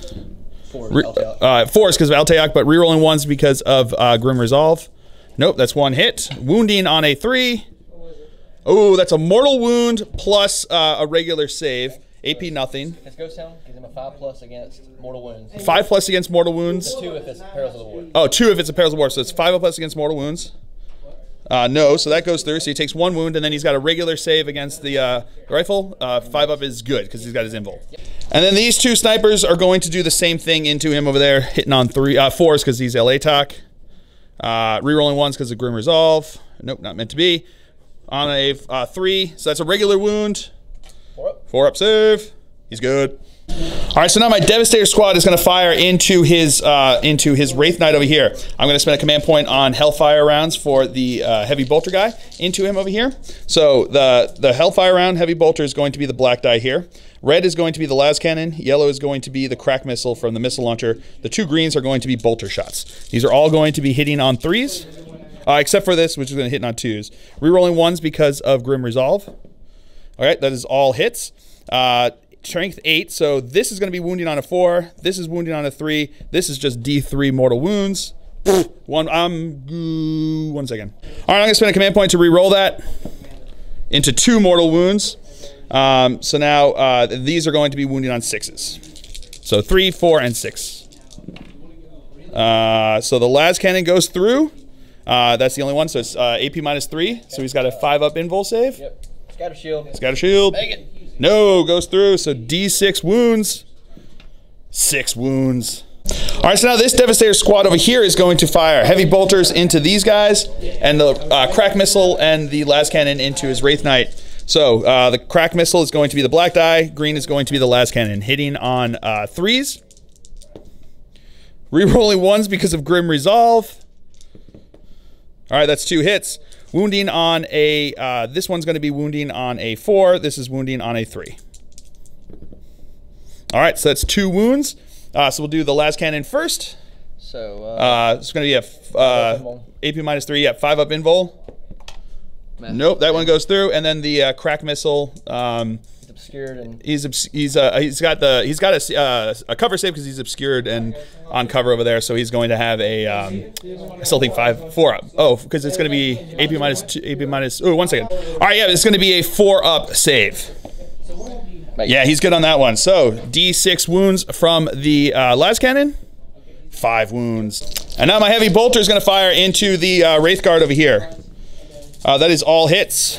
4s because of Alteok, but rerolling 1s because of Grim Resolve. Nope, that's 1 hit. Wounding on a 3. Oh, that's a mortal wound plus a regular save. AP nothing. His ghost town gives him a 5+ against mortal wounds. 5+ against mortal wounds. 2 if it's Perils of the War. Oh, 2 if it's a Perils of War. So it's 5+ against mortal wounds. No, so that goes through. So he takes 1 wound, and then he's got a regular save against the rifle. 5 up is good because he's got his invul. And then these 2 snipers are going to do the same thing into him over there, hitting on 4s because he's Aeldari. Rerolling 1s because of Grim Resolve. Nope, not meant to be. On a 3, so that's a regular wound. 4 up save. He's good. All right, so now my Devastator squad is going to fire into his Wraith Knight over here. I'm going to spend a command point on Hellfire rounds for the Heavy Bolter guy into him over here. So the Hellfire round Heavy Bolter is going to be the black die here. Red is going to be the las cannon. Yellow is going to be the crack missile from the missile launcher. The 2 greens are going to be bolter shots. These are all going to be hitting on 3s, except for this, which is going to hit on 2s. Rerolling 1s because of Grim Resolve. All right, that is all hits. Strength 8, so this is going to be wounding on a 4. This is wounding on a 3. This is just D3 mortal wounds. One second. All right, I'm going to spend a command point to re-roll that into 2 mortal wounds. So now these are going to be wounding on 6s. So 3, 4, and 6. So the las cannon goes through. That's the only one. So it's AP -3. So he's got a 5 up invul save. Yep. Scatter shield. Scatter shield. Make it. No, goes through. So D6 wounds. 6 wounds. All right, so now this Devastator squad over here is going to fire heavy bolters into these guys, and the crack missile and the las cannon into his Wraith Knight. So the crack missile is going to be the black die. Green is going to be the las cannon, hitting on 3s. Rerolling 1s because of Grim Resolve. All right, that's 2 hits. Wounding on a, this one's going to be wounding on a 4. This is wounding on a 3. All right, so that's 2 wounds. So we'll do the las cannon first. So it's going to be a AP -3. Yeah, 5 up invul. Nope, that one goes through. And then the crack missile. He's obscured and he's got a cover save because he's obscured and on cover over there. So he's going to have a I still think 4 up. Oh, because it's going to be AP -2, AP minus. Oh, 1 second. All right, yeah, it's going to be a 4 up save. Yeah, he's good on that one. So D6 wounds from the las cannon. 5 wounds. And now my heavy bolter is going to fire into the Wraith Guard over here. That is all hits.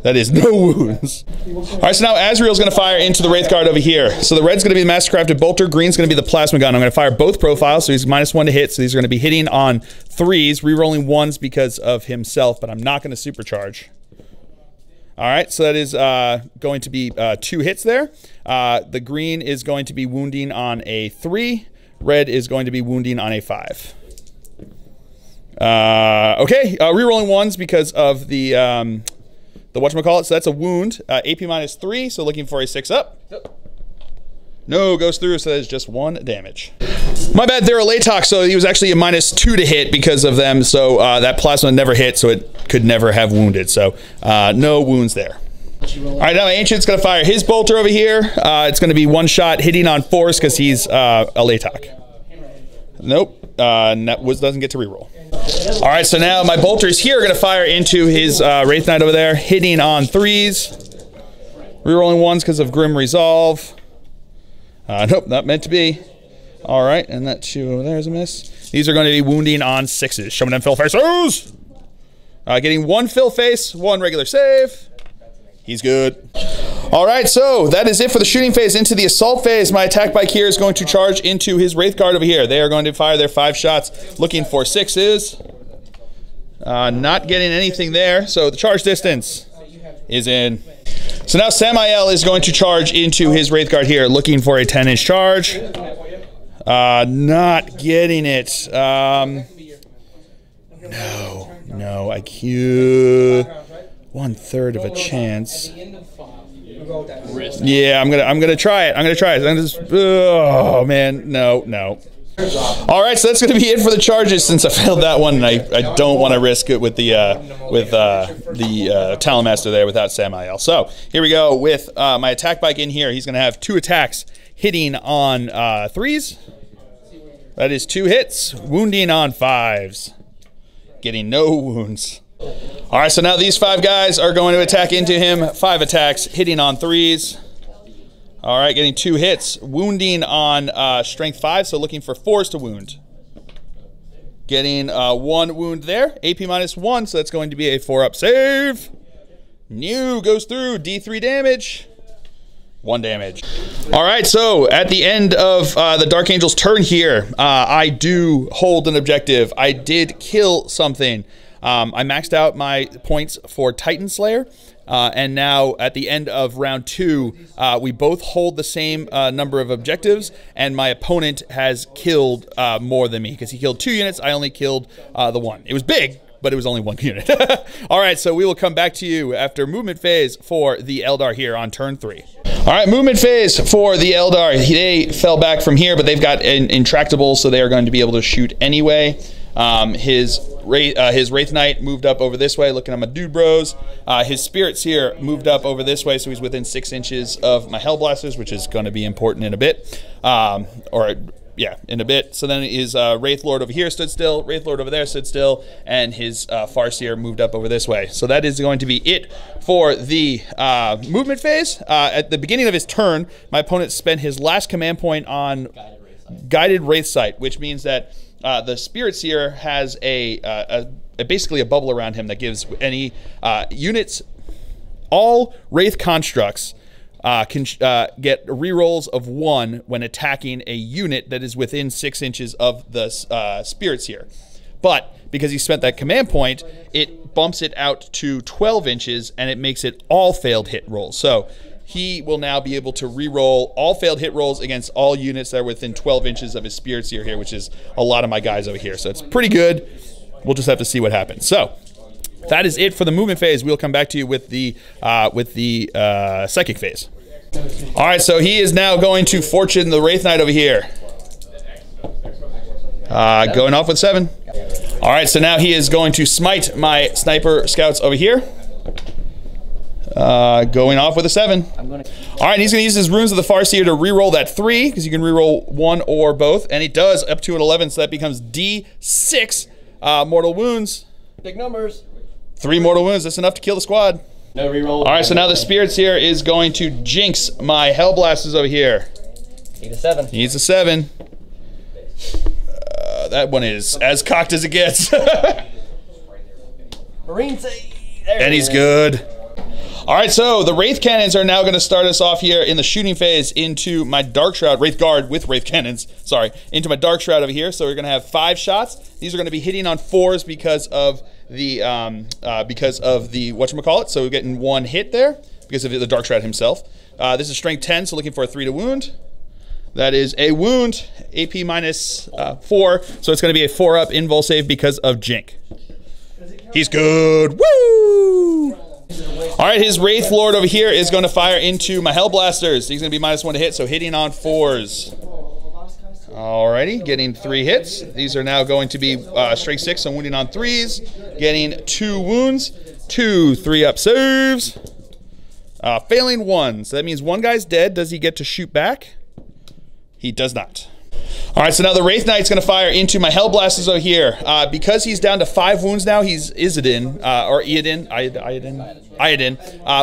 That is no wounds. All right, so now Azrael's going to fire into the Wraith Guard over here. So the red's going to be the Mastercrafted Bolter. Green's going to be the Plasma Gun. I'm going to fire both profiles, so he's -1 to hit. So these are going to be hitting on 3s, re-rolling 1s because of himself, but I'm not going to supercharge. All right, so that is going to be 2 hits there. The green is going to be wounding on a 3. Red is going to be wounding on a 5. Okay, re-rolling 1s because of the whatchamacallit. So that's a wound. AP -3, so looking for a 6 up. No, goes through, so that is just 1 damage. My bad, they're a Latok, so he was actually a -2 to hit because of them, so that plasma never hit, so it could never have wounded, so no wounds there. All right, now my Ancient's going to fire his bolter over here. It's going to be 1 shot hitting on 4s because he's a Latok. Nope, doesn't get to reroll. All right, so now my bolters here are going to fire into his Wraith Knight over there, hitting on 3s. Rerolling 1s because of Grim Resolve. Nope, not meant to be. All right, and that 2 over there is a miss. These are going to be wounding on 6s. Showing them fill faces. Getting 1 fill face, 1 regular save. He's good. All right, so that is it for the shooting phase. Into the assault phase, my attack bike here is going to charge into his Wraith Guard over here. They are going to fire their 5 shots, looking for 6s. Not getting anything there, so the charge distance is in. So now Samael is going to charge into his Wraith Guard here, looking for a 10-inch charge. Not getting it. No, IQ. 1/3 of a chance. Risk. Yeah, I'm gonna try it. I'm gonna try it. I'm gonna just, oh man, no. All right, so that's gonna be it for the charges since I failed that one, and I don't want to risk it with the Talonmaster there without Samael. So here we go with my attack bike in here. He's gonna have 2 attacks hitting on 3s. That is 2 hits, wounding on 5s, getting no wounds. All right, so now these 5 guys are going to attack into him. 5 attacks, hitting on 3s. All right, getting 2 hits, wounding on strength 5, so looking for 4s to wound. Getting 1 wound there, AP -1, so that's going to be a 4-up save. New goes through, D3 damage. 1 damage. All right, so at the end of the Dark Angel's turn here, I do hold an objective. I did kill something. I maxed out my points for Titan Slayer, and now at the end of round 2, we both hold the same number of objectives, and my opponent has killed more than me because he killed 2 units. I only killed the 1. It was big, but it was only 1 unit. All right, so we will come back to you after movement phase for the Eldar here on turn 3. All right, movement phase for the Eldar. They fell back from here, but they've got intractable, so they are going to be able to shoot anyway. His Wraith Knight moved up over this way, looking at my dude bros. His Spirit Seer moved up over this way, so he's within 6 inches of my Hellblasters, which is going to be important in a bit. In a bit. So then his Wraith Lord over here stood still, Wraith Lord over there stood still, and his Farseer moved up over this way. So that is going to be it for the movement phase. At the beginning of his turn, my opponent spent his last command point on Guided Wraith Sight, which means that the Spirit Seer has basically a bubble around him that gives any units, all Wraith constructs, can get rerolls of 1 when attacking a unit that is within 6 inches of the Spirit Seer. But because he spent that command point, it bumps it out to 12 inches and it makes it all failed hit rolls. So he will now be able to re-roll all failed hit rolls against all units that are within 12 inches of his Spirit Seer here, which is a lot of my guys over here. So it's pretty good. We'll just have to see what happens. So that is it for the movement phase. We'll come back to you with the psychic phase. All right, so he is now going to fortune the Wraith Knight over here. Going off with 7. All right, so now he is going to smite my sniper scouts over here. Going off with a 7. All right, and he's going to use his runes of the Farseer to re-roll that 3, because you can re-roll 1 or both, and he does up to an 11, so that becomes D6 mortal wounds. Big numbers. 3 mortal wounds. That's enough to kill the squad. No reroll. All right, so now the Spirit Seer is going to jinx my Hellblasters over here. Need a 7. He needs a 7. That one is as cocked as it gets. Marine save. And he's good. All right, so the Wraith Cannons are now going to start us off here in the shooting phase into my Dark Shroud, Wraith Guard with Wraith Cannons, sorry, into my Dark Shroud over here. So we're going to have 5 shots. These are going to be hitting on 4s because of the whatchamacallit. So we're getting 1 hit there because of the Dark Shroud himself. This is strength 10, so looking for a 3 to wound. That is a wound, AP -4, so it's going to be a 4-up invul save because of Jink. He's good. Woo! All right, his Wraith Lord over here is going to fire into my Hellblasters. He's going to be -1 to hit, so hitting on 4s. Alrighty, getting 3 hits. These are now going to be strength 6, so wounding on 3s. Getting 2 wounds, 2 3-up saves. Failing 1, so that means 1 guy's dead. Does he get to shoot back? He does not. All right, so now the Wraith Knight's going to fire into my Hellblasters over here. Because he's down to 5 wounds now, he's Iadin,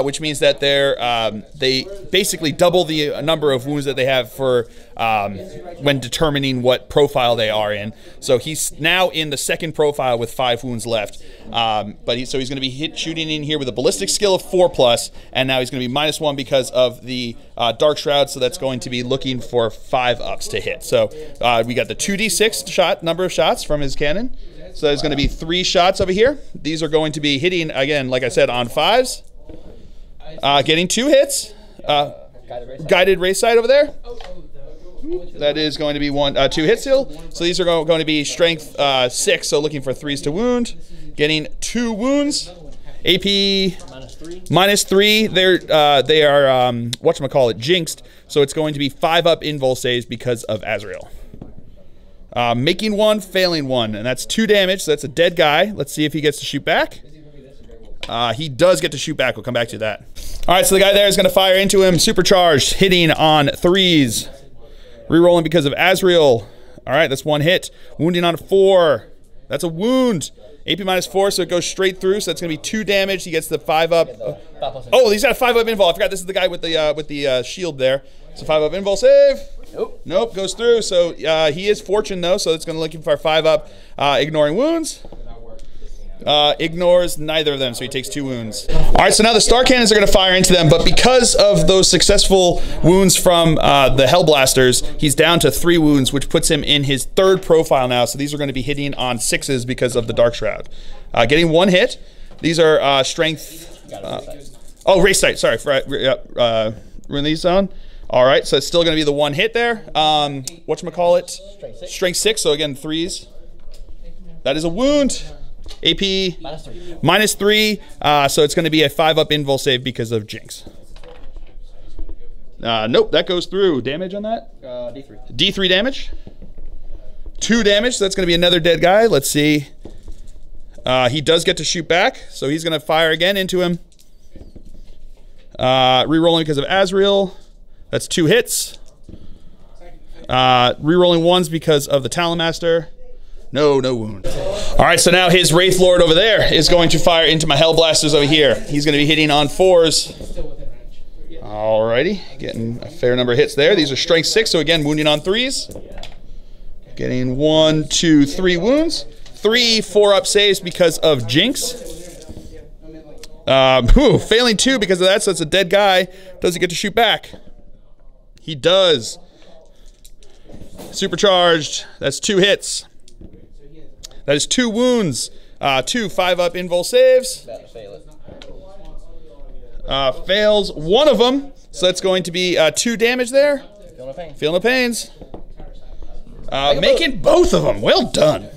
which means that they basically double the number of wounds that they have for when determining what profile they are in. So he's now in the 2nd profile with 5 wounds left. So he's going to be shooting in here with a ballistic skill of 4+, and now he's going to be -1 because of the Dark Shroud, so that's going to be looking for 5-ups to hit. So we got the 2d6 number of shots from his cannon. So there's going to be 3 shots over here. These are going to be hitting, again, like I said, on 5s. Getting 2 hits. Guided Wraith Sight over there. That is going to be 2 hits still. So these are going to be strength 6, so looking for 3s to wound. Getting 2 wounds. AP -3. They are whatchamacallit, jinxed. So it's going to be 5-up invul saves because of Azrael. Making 1, failing 1, and that's 2 damage. So that's a dead guy. Let's see if he gets to shoot back. He does get to shoot back. We'll come back to that. All right, so the guy there is going to fire into him, supercharged, hitting on 3s. Rerolling because of Azrael. All right, that's 1 hit. Wounding on a 4. That's a wound. AP -4, so it goes straight through. So that's going to be 2 damage. He gets the 5-up. Oh, he's got a 5-up invul. I forgot this is the guy with the shield there. So 5-up invul save. Nope, goes through. So he is fortune though, so it's going to look for a 5-up, ignoring wounds. Ignores neither of them, so he takes 2 wounds. All right, so now the star cannons are going to fire into them, but because of those successful wounds from the Hellblasters, he's down to 3 wounds, which puts him in his 3rd profile now. So these are going to be hitting on 6s because of the Dark Shroud. Getting 1 hit. These are strength. Wraith sight. Sorry, release zone. All right, so it's still going to be the 1 hit there. Whatchamacallit? Strength 6. So again, 3s. That is a wound. AP -3, so it's going to be a 5-up invul save because of Jinx. Nope, that goes through. Damage on that? D3. D3 damage. 2 damage, so that's going to be another dead guy. Let's see. He does get to shoot back, so he's going to fire again into him. Rerolling because of Azrael. That's 2 hits. Rerolling 1s because of the Talonmaster. No wound. All right, so now his Wraith Lord over there is going to fire into my Hellblasters over here. He's going to be hitting on 4s. Alrighty, getting a fair number of hits there. These are strength 6, so again, wounding on 3s. Getting 1, 2, 3 wounds. 3 4-up saves because of Jinx. Failing 2 because of that, so it's a dead guy. Does he get to shoot back? He does. Supercharged. That's 2 hits. That is 2 wounds. 2 5-up invul saves. Fails 1 of them. So that's going to be 2 damage there. Feeling the pains. Making both of them. Well done.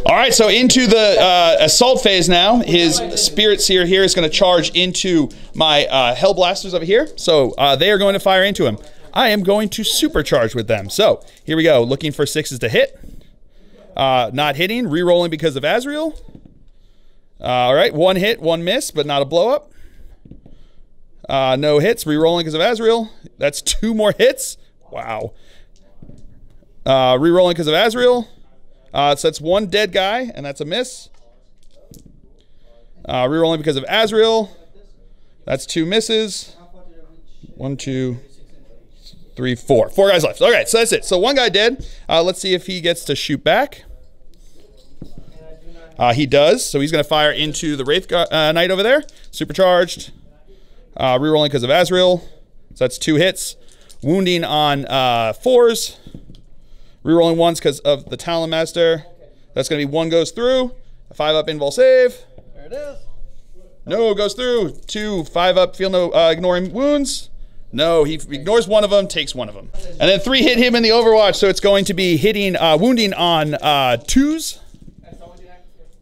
All right, so into the assault phase now. His Spirit Seer here is going to charge into my Hellblasters over here. So they are going to fire into him. I am going to supercharge with them. So here we go. Looking for 6s to hit. Not hitting, re-rolling because of Azrael. All right, 1 hit, 1 miss, but not a blow-up. No hits, re-rolling because of Azrael. That's 2 more hits. Wow. Re-rolling because of Azrael. So that's 1 dead guy, and that's a miss. Re-rolling because of Azrael. That's 2 misses. 1, 2, 3, 4. 4 guys left. Okay, so that's it. So 1 guy dead. Let's see if he gets to shoot back. He does. So he's going to fire into the Wraith Knight over there. Supercharged. Rerolling because of Azrael. So that's 2 hits. Wounding on 4s. Rerolling 1s because of the Talonmaster. That's going to be 1 goes through. A 5-up invul save. There it is. No, goes through. 2 5-up, feel no, ignoring wounds. No, he ignores 1 of them, takes 1 of them. And then 3 hit him in the Overwatch, so it's going to be hitting, wounding on 2s.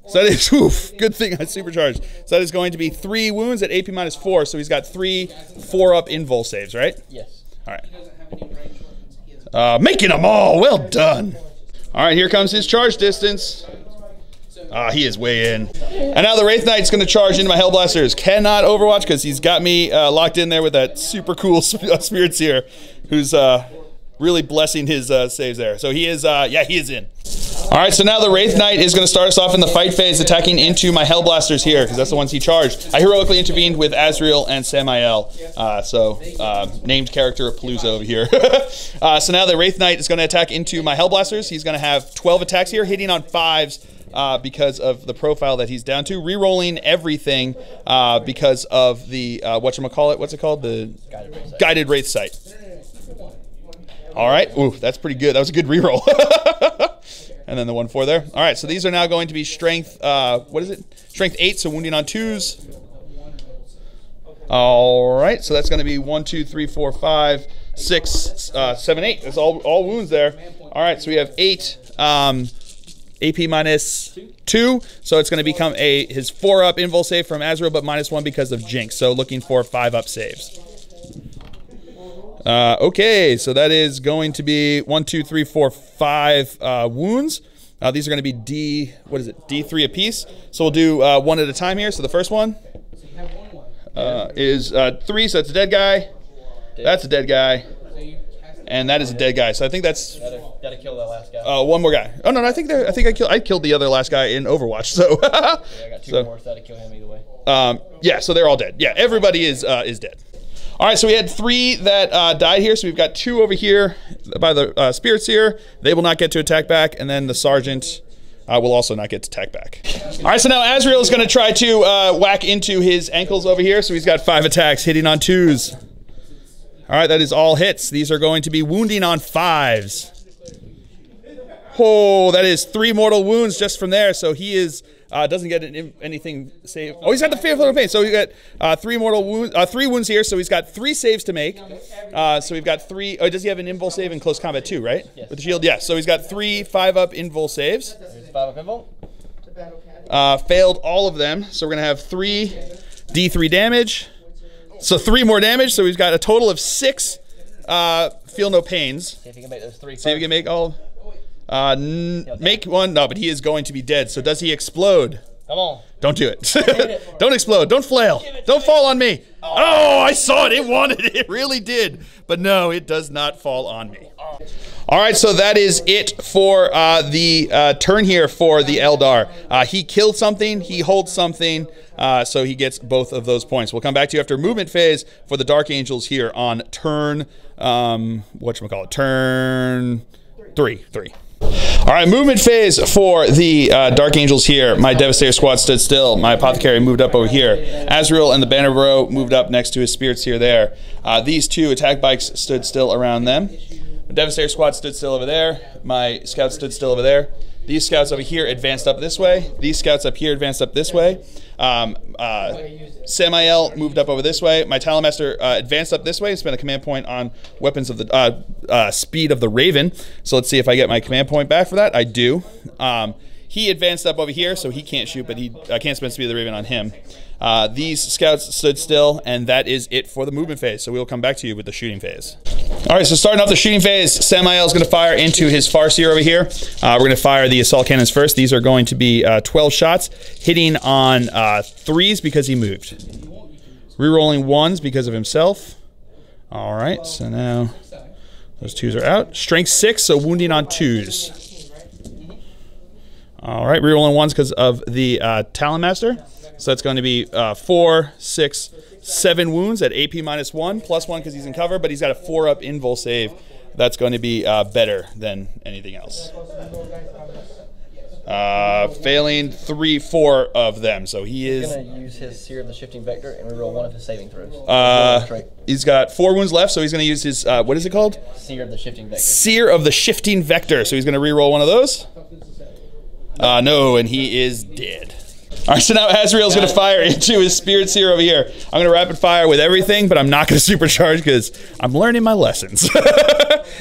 So that is, oof, good thing I supercharged. So that is going to be 3 wounds at AP -4, so he's got 3 4-up invul saves, right? Yes. All right. Making them all, well done. All right, here comes his charge distance. He is way in. And now the Wraith Knight's going to charge into my Hellblasters. Cannot Overwatch because he's got me locked in there with that super cool Spirit Seer who's really blessing his saves there. So he is, yeah, he is in. All right, so now the Wraith Knight is going to start us off in the fight phase, attacking into my Hellblasters here because that's the ones he charged. I heroically intervened with Azrael and Samael, named character of Palooza over here. So now the Wraith Knight is going to attack into my Hellblasters. He's going to have 12 attacks here, hitting on 5s. Because of the profile that he's down to, re-rolling everything because of the whatchamacallit, what's it called? The guided Wraith Sight. All right, ooh, that's pretty good. That was a good re-roll. And then the 1-4 there. All right, so these are now going to be strength, what is it? Strength 8, so wounding on 2s. All right, so that's going to be 1, 2, 3, 4, 5, 6, 7, 8. That's all wounds there. All right, so we have 8. AP minus 2. So it's going to become his 4-up invul save from Azrael, but -1 because of Jinx. So looking for 5-up saves. Okay, so that is going to be 1, 2, 3, 4, 5 wounds. These are going to be D3 apiece. So we'll do one at a time here. So the first one is 3, so that's a dead guy. That's a dead guy. And that is a dead guy. So I think that's gotta kill that last guy. one more guy. Oh no, I think I killed the other last guy in Overwatch. So yeah, I got 2 more, so that'd kill him either way. Yeah, so they're all dead. Yeah, everybody is dead. All right, so we had 3 that died here. So we've got 2 over here by the Spirit Seer. They will not get to attack back, and then the Sergeant will also not get to attack back. All right, so now Azrael is going to try to whack into his ankles over here. So he's got 5 attacks, hitting on 2s. All right, that is all hits. These are going to be wounding on 5s. Oh, that is 3 mortal wounds just from there. So he is doesn't get anything saved. Oh, he's got the Fearful Pain. So we got 3 mortal wounds, 3 wounds here. So he's got 3 saves to make. So we've got 3. Oh, does he have an invul save in close combat too? Right? Yes. With the shield. Yeah. So he's got 3 5-up invul saves. There's 5-up invul. Failed all of them. So we're gonna have 3 D3 damage. So 3 more damage. So we've got a total of 6 feel no pains. See if you can make those 3. See if we can make all. Make one. No, but he is going to be dead. So does he explode? Come on. Don't do it. Don't explode. Don't flail. Don't fall on me. Oh, I saw it. It wanted it. It really did. But no, it does not fall on me. All right, so that is it for the turn here for the Eldar. He killed something. He holds something. So he gets both of those points. We'll come back to you after movement phase for the Dark Angels here on turn, whatchamacallit, turn 3. All right, movement phase for the Dark Angels here. My Devastator squad stood still. My Apothecary moved up over here. Azrael and the Banner Bro moved up next to his Spirit Seer there. These 2 attack bikes stood still around them. The Devastator squad stood still over there. My scouts stood still over there. These scouts over here advanced up this way. These scouts up here advanced up this way. Samael moved up over this way. My Talonmaster advanced up this way. Spent a command point on weapons of the speed of the Raven. So let's see if I get my command point back for that. I do. He advanced up over here, so he can't shoot, but I can't spend speed of the Raven on him. These scouts stood still, and that is it for the movement phase. So we will come back to you with the shooting phase. All right, so starting off the shooting phase, Samael is going to fire into his Farseer over here. We're going to fire the assault cannons first. These are going to be 12 shots, hitting on 3s because he moved. Rerolling 1s because of himself. All right, so now those 2s are out. Strength 6, so wounding on 2s. All right, rerolling 1s because of the Talonmaster. So that's going to be 4, 6, 7 wounds at AP -1, +1 because he's in cover, but he's got a 4-up invul save. That's going to be better than anything else. Failing 3, 4 of them, so he's going to use his Seer of the Shifting Vector and reroll 1 of his saving throws. He's got 4 wounds left, so he's going to use his, what is it called? Seer of the Shifting Vector. Seer of the Shifting Vector, so he's going to reroll 1 of those. No, and he is dead. All right, so now Azrael's going to fire into his Spirit Seer over here. I'm going to rapid fire with everything, but I'm not going to supercharge because I'm learning my lessons.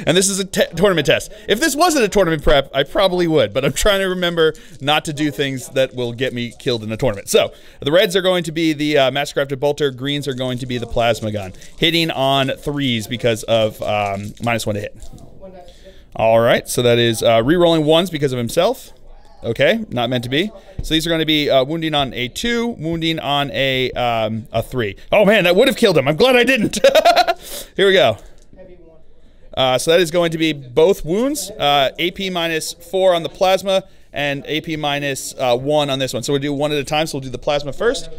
And this is a tournament test. If this wasn't a tournament prep, I probably would, but I'm trying to remember not to do things that will get me killed in a tournament. So the reds are going to be the Mastercrafted Bolter. Greens are going to be the Plasma Gun, hitting on 3s because of -1 to hit. All right, so that is rerolling 1s because of himself. Okay, not meant to be. So these are going to be wounding on a 2, wounding on a 3. Oh man, that would have killed him. I'm glad I didn't. Here we go. So that is going to be both wounds, AP -4 on the plasma and AP -1 on this one. So we'll do 1 at a time. So we'll do the plasma first.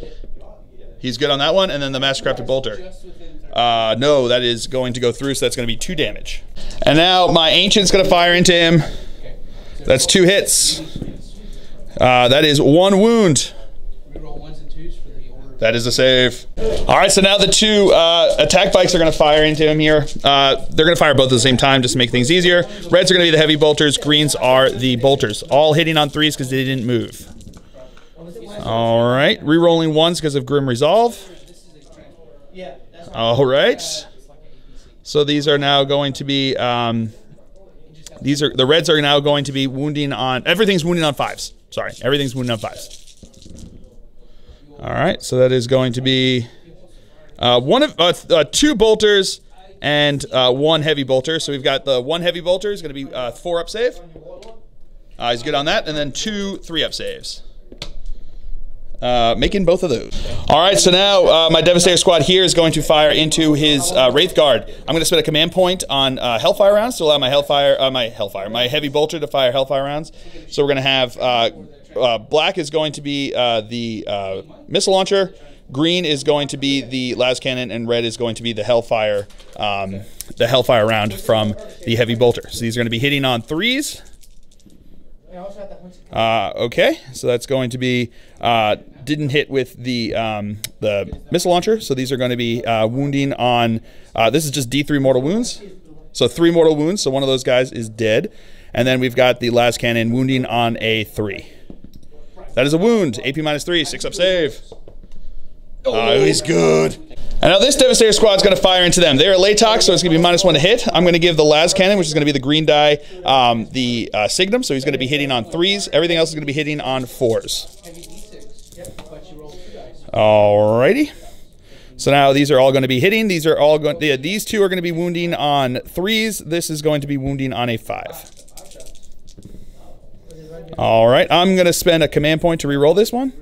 He's good on that one, and then the Mastercrafted Bolter. No, that is going to go through, so that's going to be 2 damage. And now my Ancient's going to fire into him. That's 2 hits. That is 1 wound. That is a save. All right, so now the 2 attack bikes are going to fire into him here. They're going to fire both at the same time just to make things easier. Reds are going to be the heavy bolters. Greens are the bolters. All hitting on 3s because they didn't move. All right, rerolling 1s because of Grim Resolve. All right. So these are now going to be These are the reds are now going to be wounding on everything's wounding on 5s. Sorry, everything's wounding on 5s. All right, so that is going to be 2 bolters and 1 heavy bolter. So we've got the 1 heavy bolter is going to be 4 up save. He's good on that, and then 2 3-up saves. Making both of those. All right, so now my Devastator squad here is going to fire into his Wraith Guard. I'm going to spend a command point on Hellfire rounds to allow my heavy bolter to fire Hellfire rounds. So we're going to have black is going to be the missile launcher, green is going to be the las cannon, and red is going to be the Hellfire round from the heavy bolter. So these are going to be hitting on 3s. Okay, so that's going to be didn't hit with the missile launcher, so these are going to be wounding on. This is just D3 mortal wounds, so 3 mortal wounds. So one of those guys is dead, and then we've got the las cannon wounding on a 3. That is a wound. AP -3, 6-up save. He's good. And now this Devastator squad is going to fire into them. They're a Latox, so it's going to be -1 to hit. I'm going to give the las cannon, which is going to be the green die, the Signum, so he's going to be hitting on 3s. Everything else is going to be hitting on 4s. Alrighty. So now these are all going to be hitting. These are all going. Yeah, these 2 are going to be wounding on 3s. This is going to be wounding on a 5. All right. I'm going to spend a command point to re-roll this one.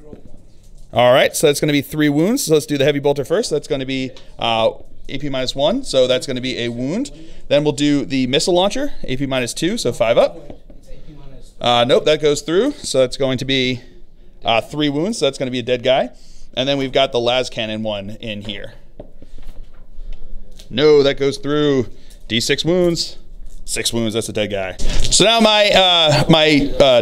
All right, so that's going to be 3 wounds. So let's do the heavy bolter first. That's going to be AP -1, so that's going to be a wound. Then we'll do the missile launcher, AP -2, so 5 up. Nope, that goes through. So that's going to be 3 wounds. So that's going to be a dead guy. And then we've got the las cannon one in here. No, that goes through. D6 wounds. 6 wounds, that's a dead guy. So now my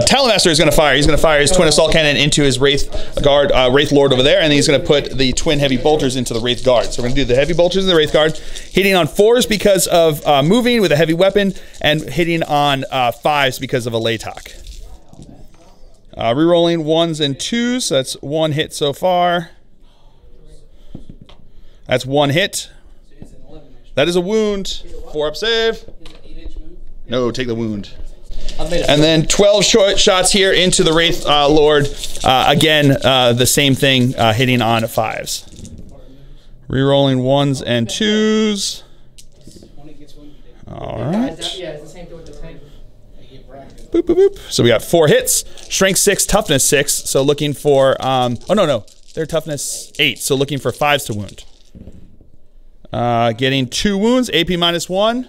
Talonmaster is going to fire. He's going to fire his twin assault cannon into his Wraith Guard, Wraith Lord over there, and then he's going to put the twin heavy bolters into the Wraith Guard. So we're going to do the heavy bolters in the Wraith Guard, hitting on 4s because of moving with a heavy weapon, and hitting on 5s because of a Latoc. Rerolling 1s and 2s, so that's 1 hit so far. That's 1 hit. That is a wound. 4-up save. No, take the wound. And then 12 short shots here into the Wraith Lord. Again, the same thing, hitting on 5s. Rerolling 1s and 2s. All right. Boop, boop, boop. So we got 4 hits. Strength 6, toughness 6. So looking for, oh no. They're toughness 8. So looking for 5s to wound. Getting 2 wounds, AP -1.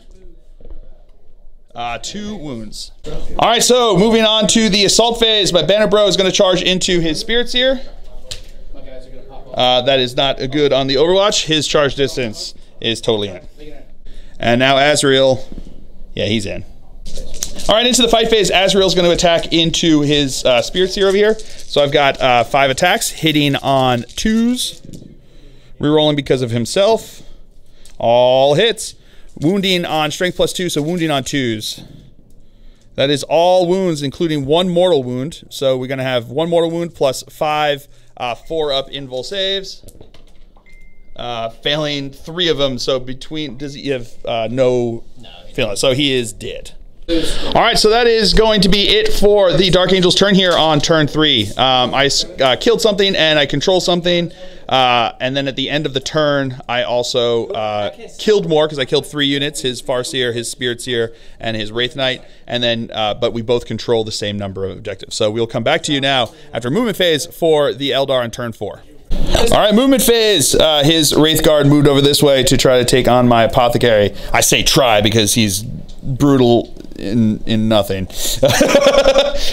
2 wounds. All right, so moving on to the assault phase. My Banner Bro is going to charge into his Spirit Seer. That is not a good on the Overwatch. His charge distance is totally in. And now Azrael, yeah, he's in. All right, into the fight phase. Azrael's going to attack into his Spirit Seer over here. So I've got 5 attacks, hitting on 2s, rerolling because of himself. All hits. Wounding on strength +2, so wounding on 2s. That is all wounds, including 1 mortal wound. So we're going to have 1 mortal wound plus 5 4-up invul saves. Failing 3 of them, so between, does he have no failing? So he is dead. All right, so that is going to be it for the Dark Angel's turn here on turn 3. I killed something and I control something, and then at the end of the turn, I also killed more because I killed 3 units: his Farseer, his Spirit Seer, and his Wraith Knight. And then, but we both control the same number of objectives. So we'll come back to you now after movement phase for the Eldar on turn 4. All right, movement phase. His Wraith Guard moved over this way to try to take on my Apothecary. I say try because he's brutal in nothing.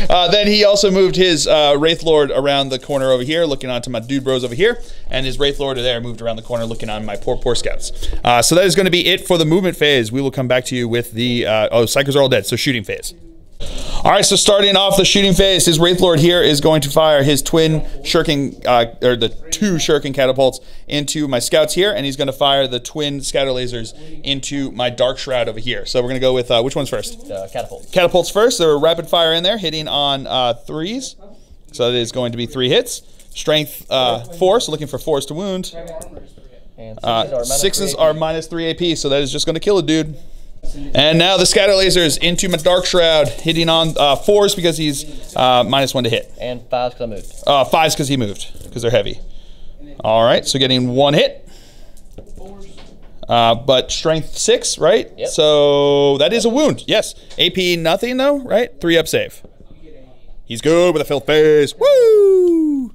Then he also moved his Wraith Lord around the corner over here, looking onto my dude bros over here, and his Wraith Lord there moved around the corner, looking on my poor scouts. So that is going to be it for the movement phase. We will come back to you with the Psychers are all dead. So shooting phase. All right, so starting off the shooting phase, his Wraith Lord here is going to fire his twin Shirking, or the 2 Shirking Catapults into my scouts here, and he's going to fire the twin Scatter Lasers into my Dark Shroud over here. So we're going to go with, which one's first? Catapult. Catapults first. They're a rapid fire in there, hitting on 3s. So that is going to be 3 hits. Strength 4, so looking for 4s to wound. And 6s are -3 AP, so that is just going to kill a dude. And now the scatter lasers into my Dark Shroud, hitting on 4s because he's -1 to hit. And 5s because I moved. 5s because he moved, because they're heavy. All right, so getting 1 hit. But strength 6, right? Yep. So that is a wound. Yes. AP nothing though, right? 3-up save. He's good with a filth face. Woo!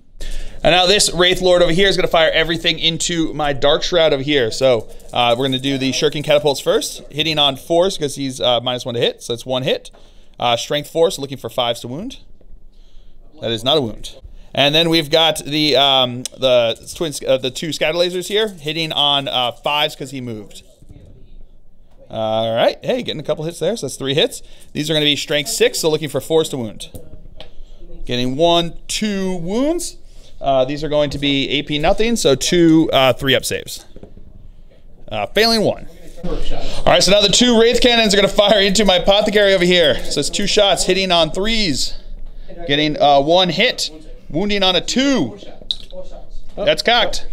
And now this Wraith Lord over here is going to fire everything into my Dark Shroud over here. So we're going to do the Shirking Catapults first, hitting on 4s because he's -1 to hit. So it's 1 hit. Strength 4, so looking for 5s to wound. That is not a wound. And then we've got the two scatter lasers here, hitting on 5s because he moved. All right. Hey, getting a couple hits there. So that's 3 hits. These are going to be strength 6, so looking for 4s to wound. Getting 1, 2 wounds. These are going to be AP nothing, so 2 3-up saves. Failing 1. All right, so now the 2 Wraith Cannons are going to fire into my Apothecary over here. So it's 2 shots, hitting on 3s. Getting 1 hit, wounding on a 2. That's cocked.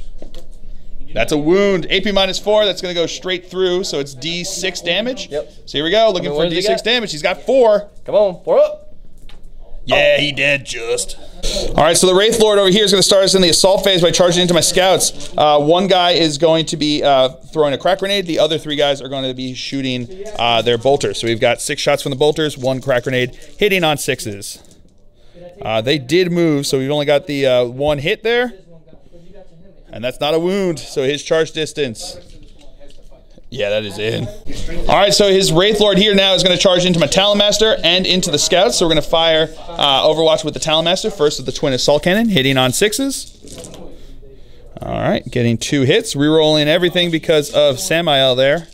That's a wound. AP -4, that's going to go straight through, so it's D6 damage. Yep. So here we go, looking for D6 damage. He's got 4. Come on, 4 up. Yeah, he did just. All right, so the Wraith Lord over here is going to start us in the assault phase by charging into my scouts. 1 guy is going to be throwing a crack grenade. The other 3 guys are going to be shooting their bolters. So we've got 6 shots from the bolters, 1 crack grenade, hitting on 6s. They did move, so we've only got the 1 hit there. And that's not a wound, so his charge distance. Yeah, that is in. All right, so his Wraith Lord here now is going to charge into my Talon Master and into the scouts. So we're going to fire Overwatch with the Talon Master. First with the Twin Assault Cannon, hitting on 6s. All right, getting 2 hits. Rerolling everything because of Samael there.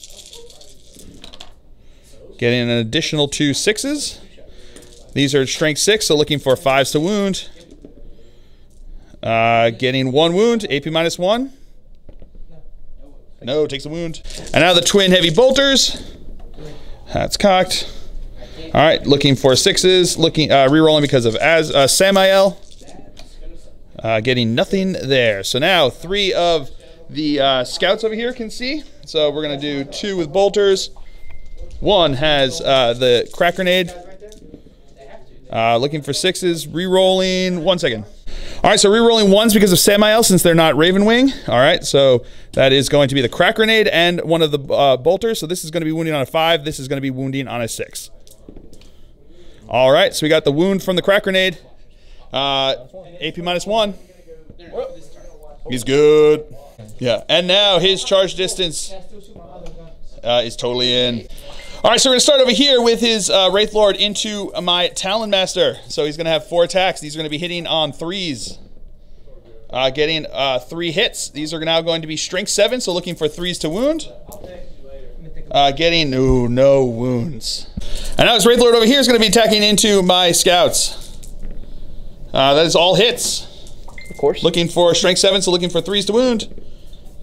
Getting an additional 2 6s. These are strength 6, so looking for 5s to wound. Getting 1 wound, AP -1. No, takes a wound. And now the twin heavy bolters. That's cocked. All right, looking for 6s. Looking, rerolling because of Samael. Getting nothing there. So now 3 of the scouts over here can see. So we're gonna do 2 with bolters. 1 has the crack grenade. Looking for 6s. Rerolling. 1 second. All right, so re-rolling 1s because of Samael since they're not Ravenwing. All right, so that is going to be the crack grenade and 1 of the bolters. So this is going to be wounding on a 5. This is going to be wounding on a 6. All right, so we got the wound from the crack grenade. AP -1. He's good. Yeah, and now his charge distance is totally in. All right, so we're going to start over here with his Wraith Lord into my Talon Master. So he's going to have 4 attacks. These are going to be hitting on 3s. Getting 3 hits. These are now going to be strength 7, so looking for 3s to wound. Getting no wounds. And now his Wraith Lord over here is going to be attacking into my scouts. That is all hits. Of course. Looking for strength 7, so looking for 3s to wound.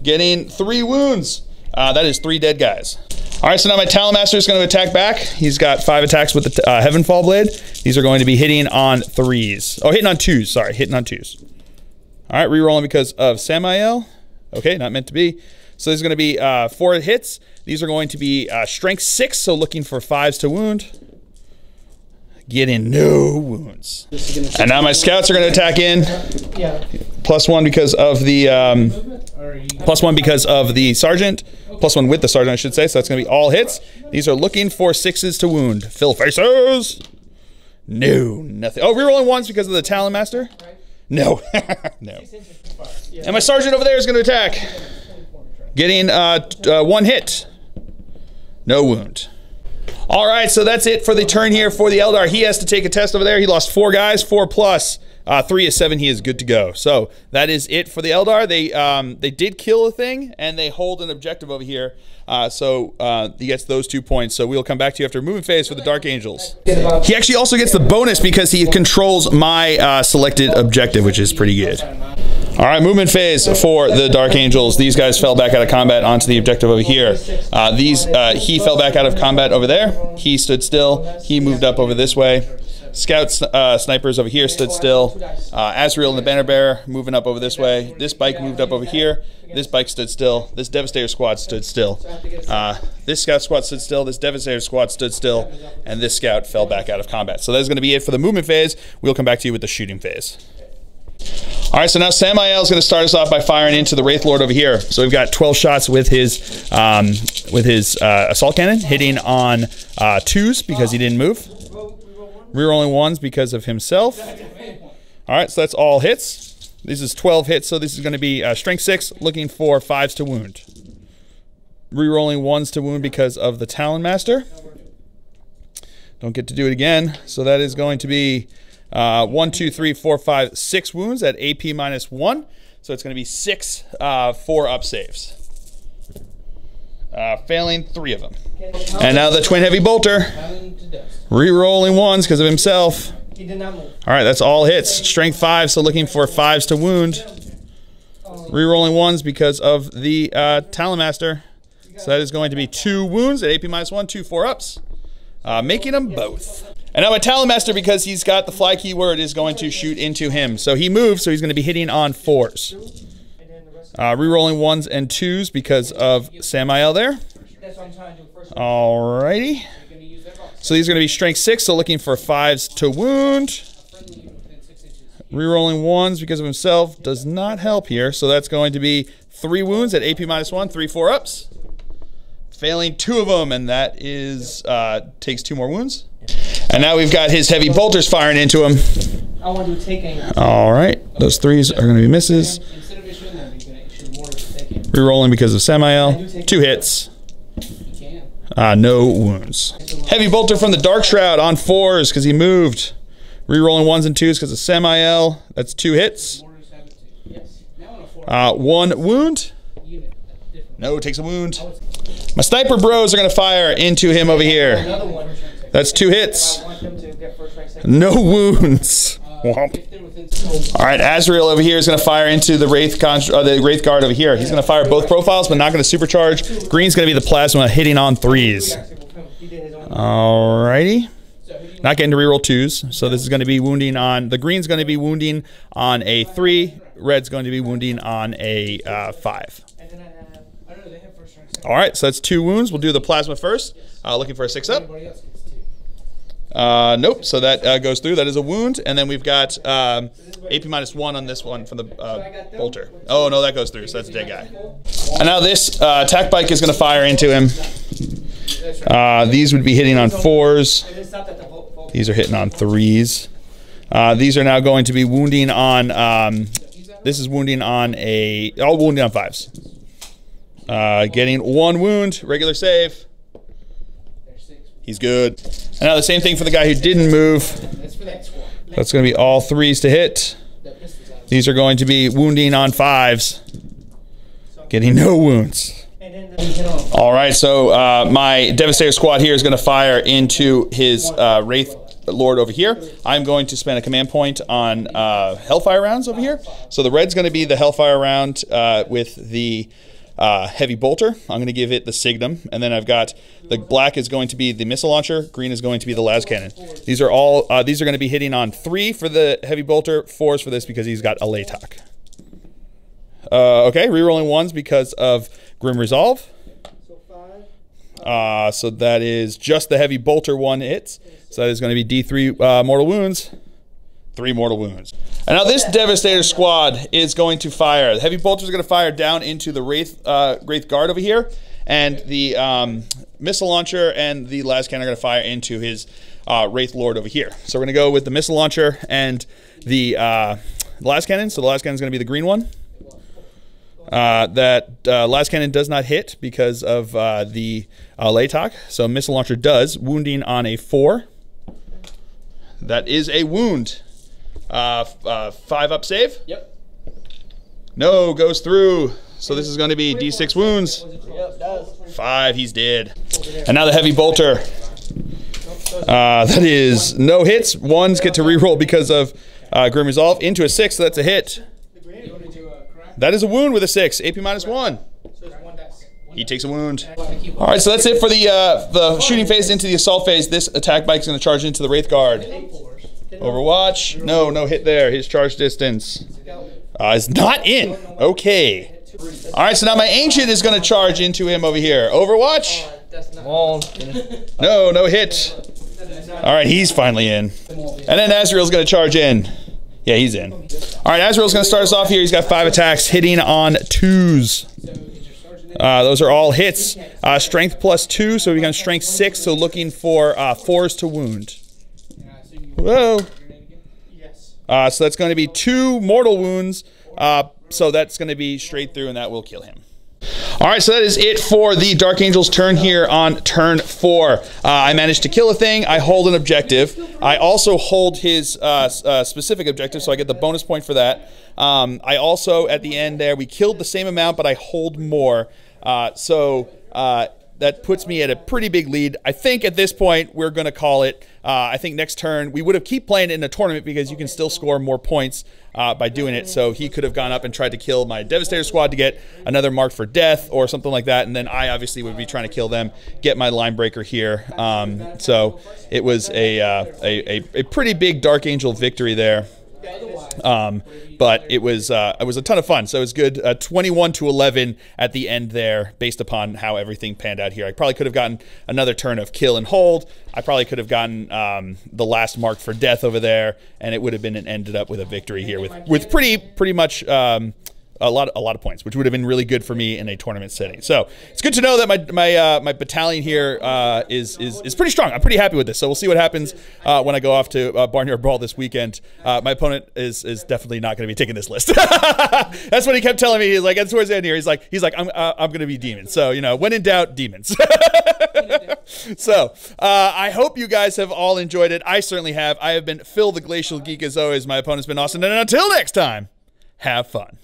Getting 3 wounds. That is 3 dead guys. All right, so now my Talon Master is going to attack back. He's got 5 attacks with the Heavenfall Blade. These are going to be hitting on 3s. Oh, hitting on 2s. Sorry, hitting on 2s. All right, re-rolling because of Samael. Okay, not meant to be. So there's going to be 4 hits. These are going to be strength 6, so looking for 5s to wound. Getting no wounds. And now my scouts are going to attack in. +1 because of the +1 because of the sergeant. +1 with the sergeant, I should say. So that's going to be all hits. These are looking for 6s to wound. Fill faces. No, nothing. Oh, rerolling 1s because of the Talon Master. No, no. And my sergeant over there is going to attack. Getting 1 hit. No wound. All right, so that's it for the turn here for the Eldar. He has to take a test over there. He lost 4 guys, 4 plus. 3 is 7. He is good to go. So that is it for the Eldar. They did kill a thing, and they hold an objective over here. So he gets those 2 points. So we'll come back to you after movement phase for the Dark Angels. He actually also gets the bonus because he controls my selected objective, which is pretty good. All right, movement phase for the Dark Angels. These guys fell back out of combat onto the objective over here. He fell back out of combat over there. He stood still. He moved up over this way. Scout snipers over here stood still. Azrael and the banner bearer moving up over this way. This bike moved up over here. This bike stood still. This Devastator squad stood still. This Scout squad stood still. This Devastator squad stood still. And this Scout fell back out of combat. So that's going to be it for the movement phase. We'll come back to you with the shooting phase. All right, so now Samael is going to start us off by firing into the Wraith Lord over here. So we've got 12 shots with his assault cannon, hitting on 2s because he didn't move. Rerolling 1s because of himself. All right, so that's all hits. This is 12 hits, so this is going to be strength 6, looking for 5s to wound. Rerolling 1s to wound because of the Talon Master. Don't get to do it again, so that is going to be 1, 2, 3, 4, 5, 6 wounds at AP -1. So it's going to be 6 4-up saves. Failing 3 of them. And now the Twin Heavy Bolter. Rerolling 1s because of himself. All right, that's all hits. Strength 5, so looking for 5s to wound. Rerolling 1s because of the Talon Master. So that is going to be 2 wounds at AP -1, 2 4-ups. Making them both. And now my Talon Master, because he's got the fly keyword, is going to shoot into him. So he moves, so he's going to be hitting on 4s. Rerolling 1s and 2s because of Samael there. Alrighty. So these are going to be strength 6, so looking for 5s to wound. Rerolling 1s because of himself does not help here. So that's going to be 3 wounds at AP -1, 3 4-ups. Failing 2 of them, and that is takes 2 more wounds. And now we've got his heavy bolters firing into him. All right, those 3s are going to be misses. Rerolling because of Samael. 2 hits. No wounds. Heavy bolter from the Dark Shroud on 4s because he moved. Rerolling 1s and 2s because of Samael. That's 2 hits. 1 wound. No, takes a wound. My sniper bros are going to fire into him over here. That's 2 hits. No wounds. Womp. All right, Azrael over here is going to fire into the Wraith Guard over here. He's going to fire both profiles, but not going to supercharge. Green's going to be the plasma hitting on 3s. Alrighty. Not getting to reroll 2s, so this is going to be wounding on... The green's going to be wounding on a 3. Red's going to be wounding on a 5. All right, so that's 2 wounds. We'll do the plasma first. Looking for a 6-up. Nope, so that goes through. That is a wound. And then we've got AP -1 on this one from the bolter. Oh, no, that goes through, so that's a dead guy. And now this attack bike is going to fire into him. These would be hitting on 4s. These are hitting on 3s. These are now going to be wounding on... this is wounding on a... All wounding on 5s. Getting 1 wound, regular save. He's good. And now the same thing for the guy who didn't move. That's going to be all 3s to hit. These are going to be wounding on 5s. Getting no wounds. All right, so my Devastator squad here is going to fire into his Wraith Lord over here. I'm going to spend a command point on Hellfire rounds over here. So the red's going to be the Hellfire round with the... heavy bolter. I'm going to give it the Signum, and then I've got the black is going to be the missile launcher. Green is going to be the las cannon. These are all these are going to be hitting on 3 for the heavy bolter, 4s for this because he's got a Latok. Okay, rerolling 1s because of Grim Resolve. So that is just the heavy bolter 1 hits. So that is going to be D3 mortal wounds. 3 mortal wounds. And now this Devastator squad is going to fire. The heavy bolters are going to fire down into the Wraith Guard over here, and the missile launcher and the las cannon are going to fire into his Wraith Lord over here. So we're going to go with the missile launcher and the las cannon. So the las cannon is going to be the green one. That las cannon does not hit because of the Latok. So missile launcher does, wounding on a 4. That is a wound. 5-up save? Yep. No, goes through. So this is going to be D6 wounds. Yep, does. 5, he's dead. And now the heavy bolter. That is no hits. 1s get to reroll because of Grim Resolve into a 6, so that's a hit. That is a wound with a 6, AP -1. He takes a wound. All right, so that's it for the shooting phase into the assault phase. This attack bike is going to charge into the Wraith Guard. Overwatch. No, no hit there. His charge distance is not in. Okay. All right, so now my Ancient is going to charge into him over here. Overwatch. Come on. No, no hit. All right, he's finally in. And then Azrael's going to charge in. Yeah, he's in. All right, Azrael's going to start us off here. He's got 5 attacks, hitting on 2s. Those are all hits. Strength +2, so we got strength 6, so looking for 4s to wound. Whoa. So that's going to be 2 mortal wounds. So that's going to be straight through, and that will kill him. All right, so that is it for the Dark Angel's turn here on turn 4. I managed to kill a thing. I hold an objective. I also hold his specific objective, so I get the bonus point for that. I also, at the end there, we killed the same amount, but I hold more. That puts me at a pretty big lead. I think at this point, we're going to call it. I think next turn, we would have keep playing it in a tournament because you can still score more points by doing it. So he could have gone up and tried to kill my Devastator squad to get another mark for death or something like that. And then I obviously would be trying to kill them, get my line breaker here. So it was a pretty big Dark Angel victory there. But it was a ton of fun. So it was good. 21-11 at the end there, based upon how everything panned out here. I probably could have gotten another turn of kill and hold. I probably could have gotten the last mark for death over there, and it would have been ended up with a victory here with pretty much a lot of points, which would have been really good for me in a tournament setting. So it's good to know that my battalion here is pretty strong. I'm pretty happy with this. So we'll see what happens when I go off to Barnyard Brawl this weekend. My opponent is definitely not going to be taking this list. That's what he kept telling me. He's like, towards the end here, he's like, I'm going to be demons. So when in doubt, demons. So I hope you guys have all enjoyed it. I certainly have. I have been Phil the Glacial Geek as always. My opponent's been Austin, and until next time, have fun.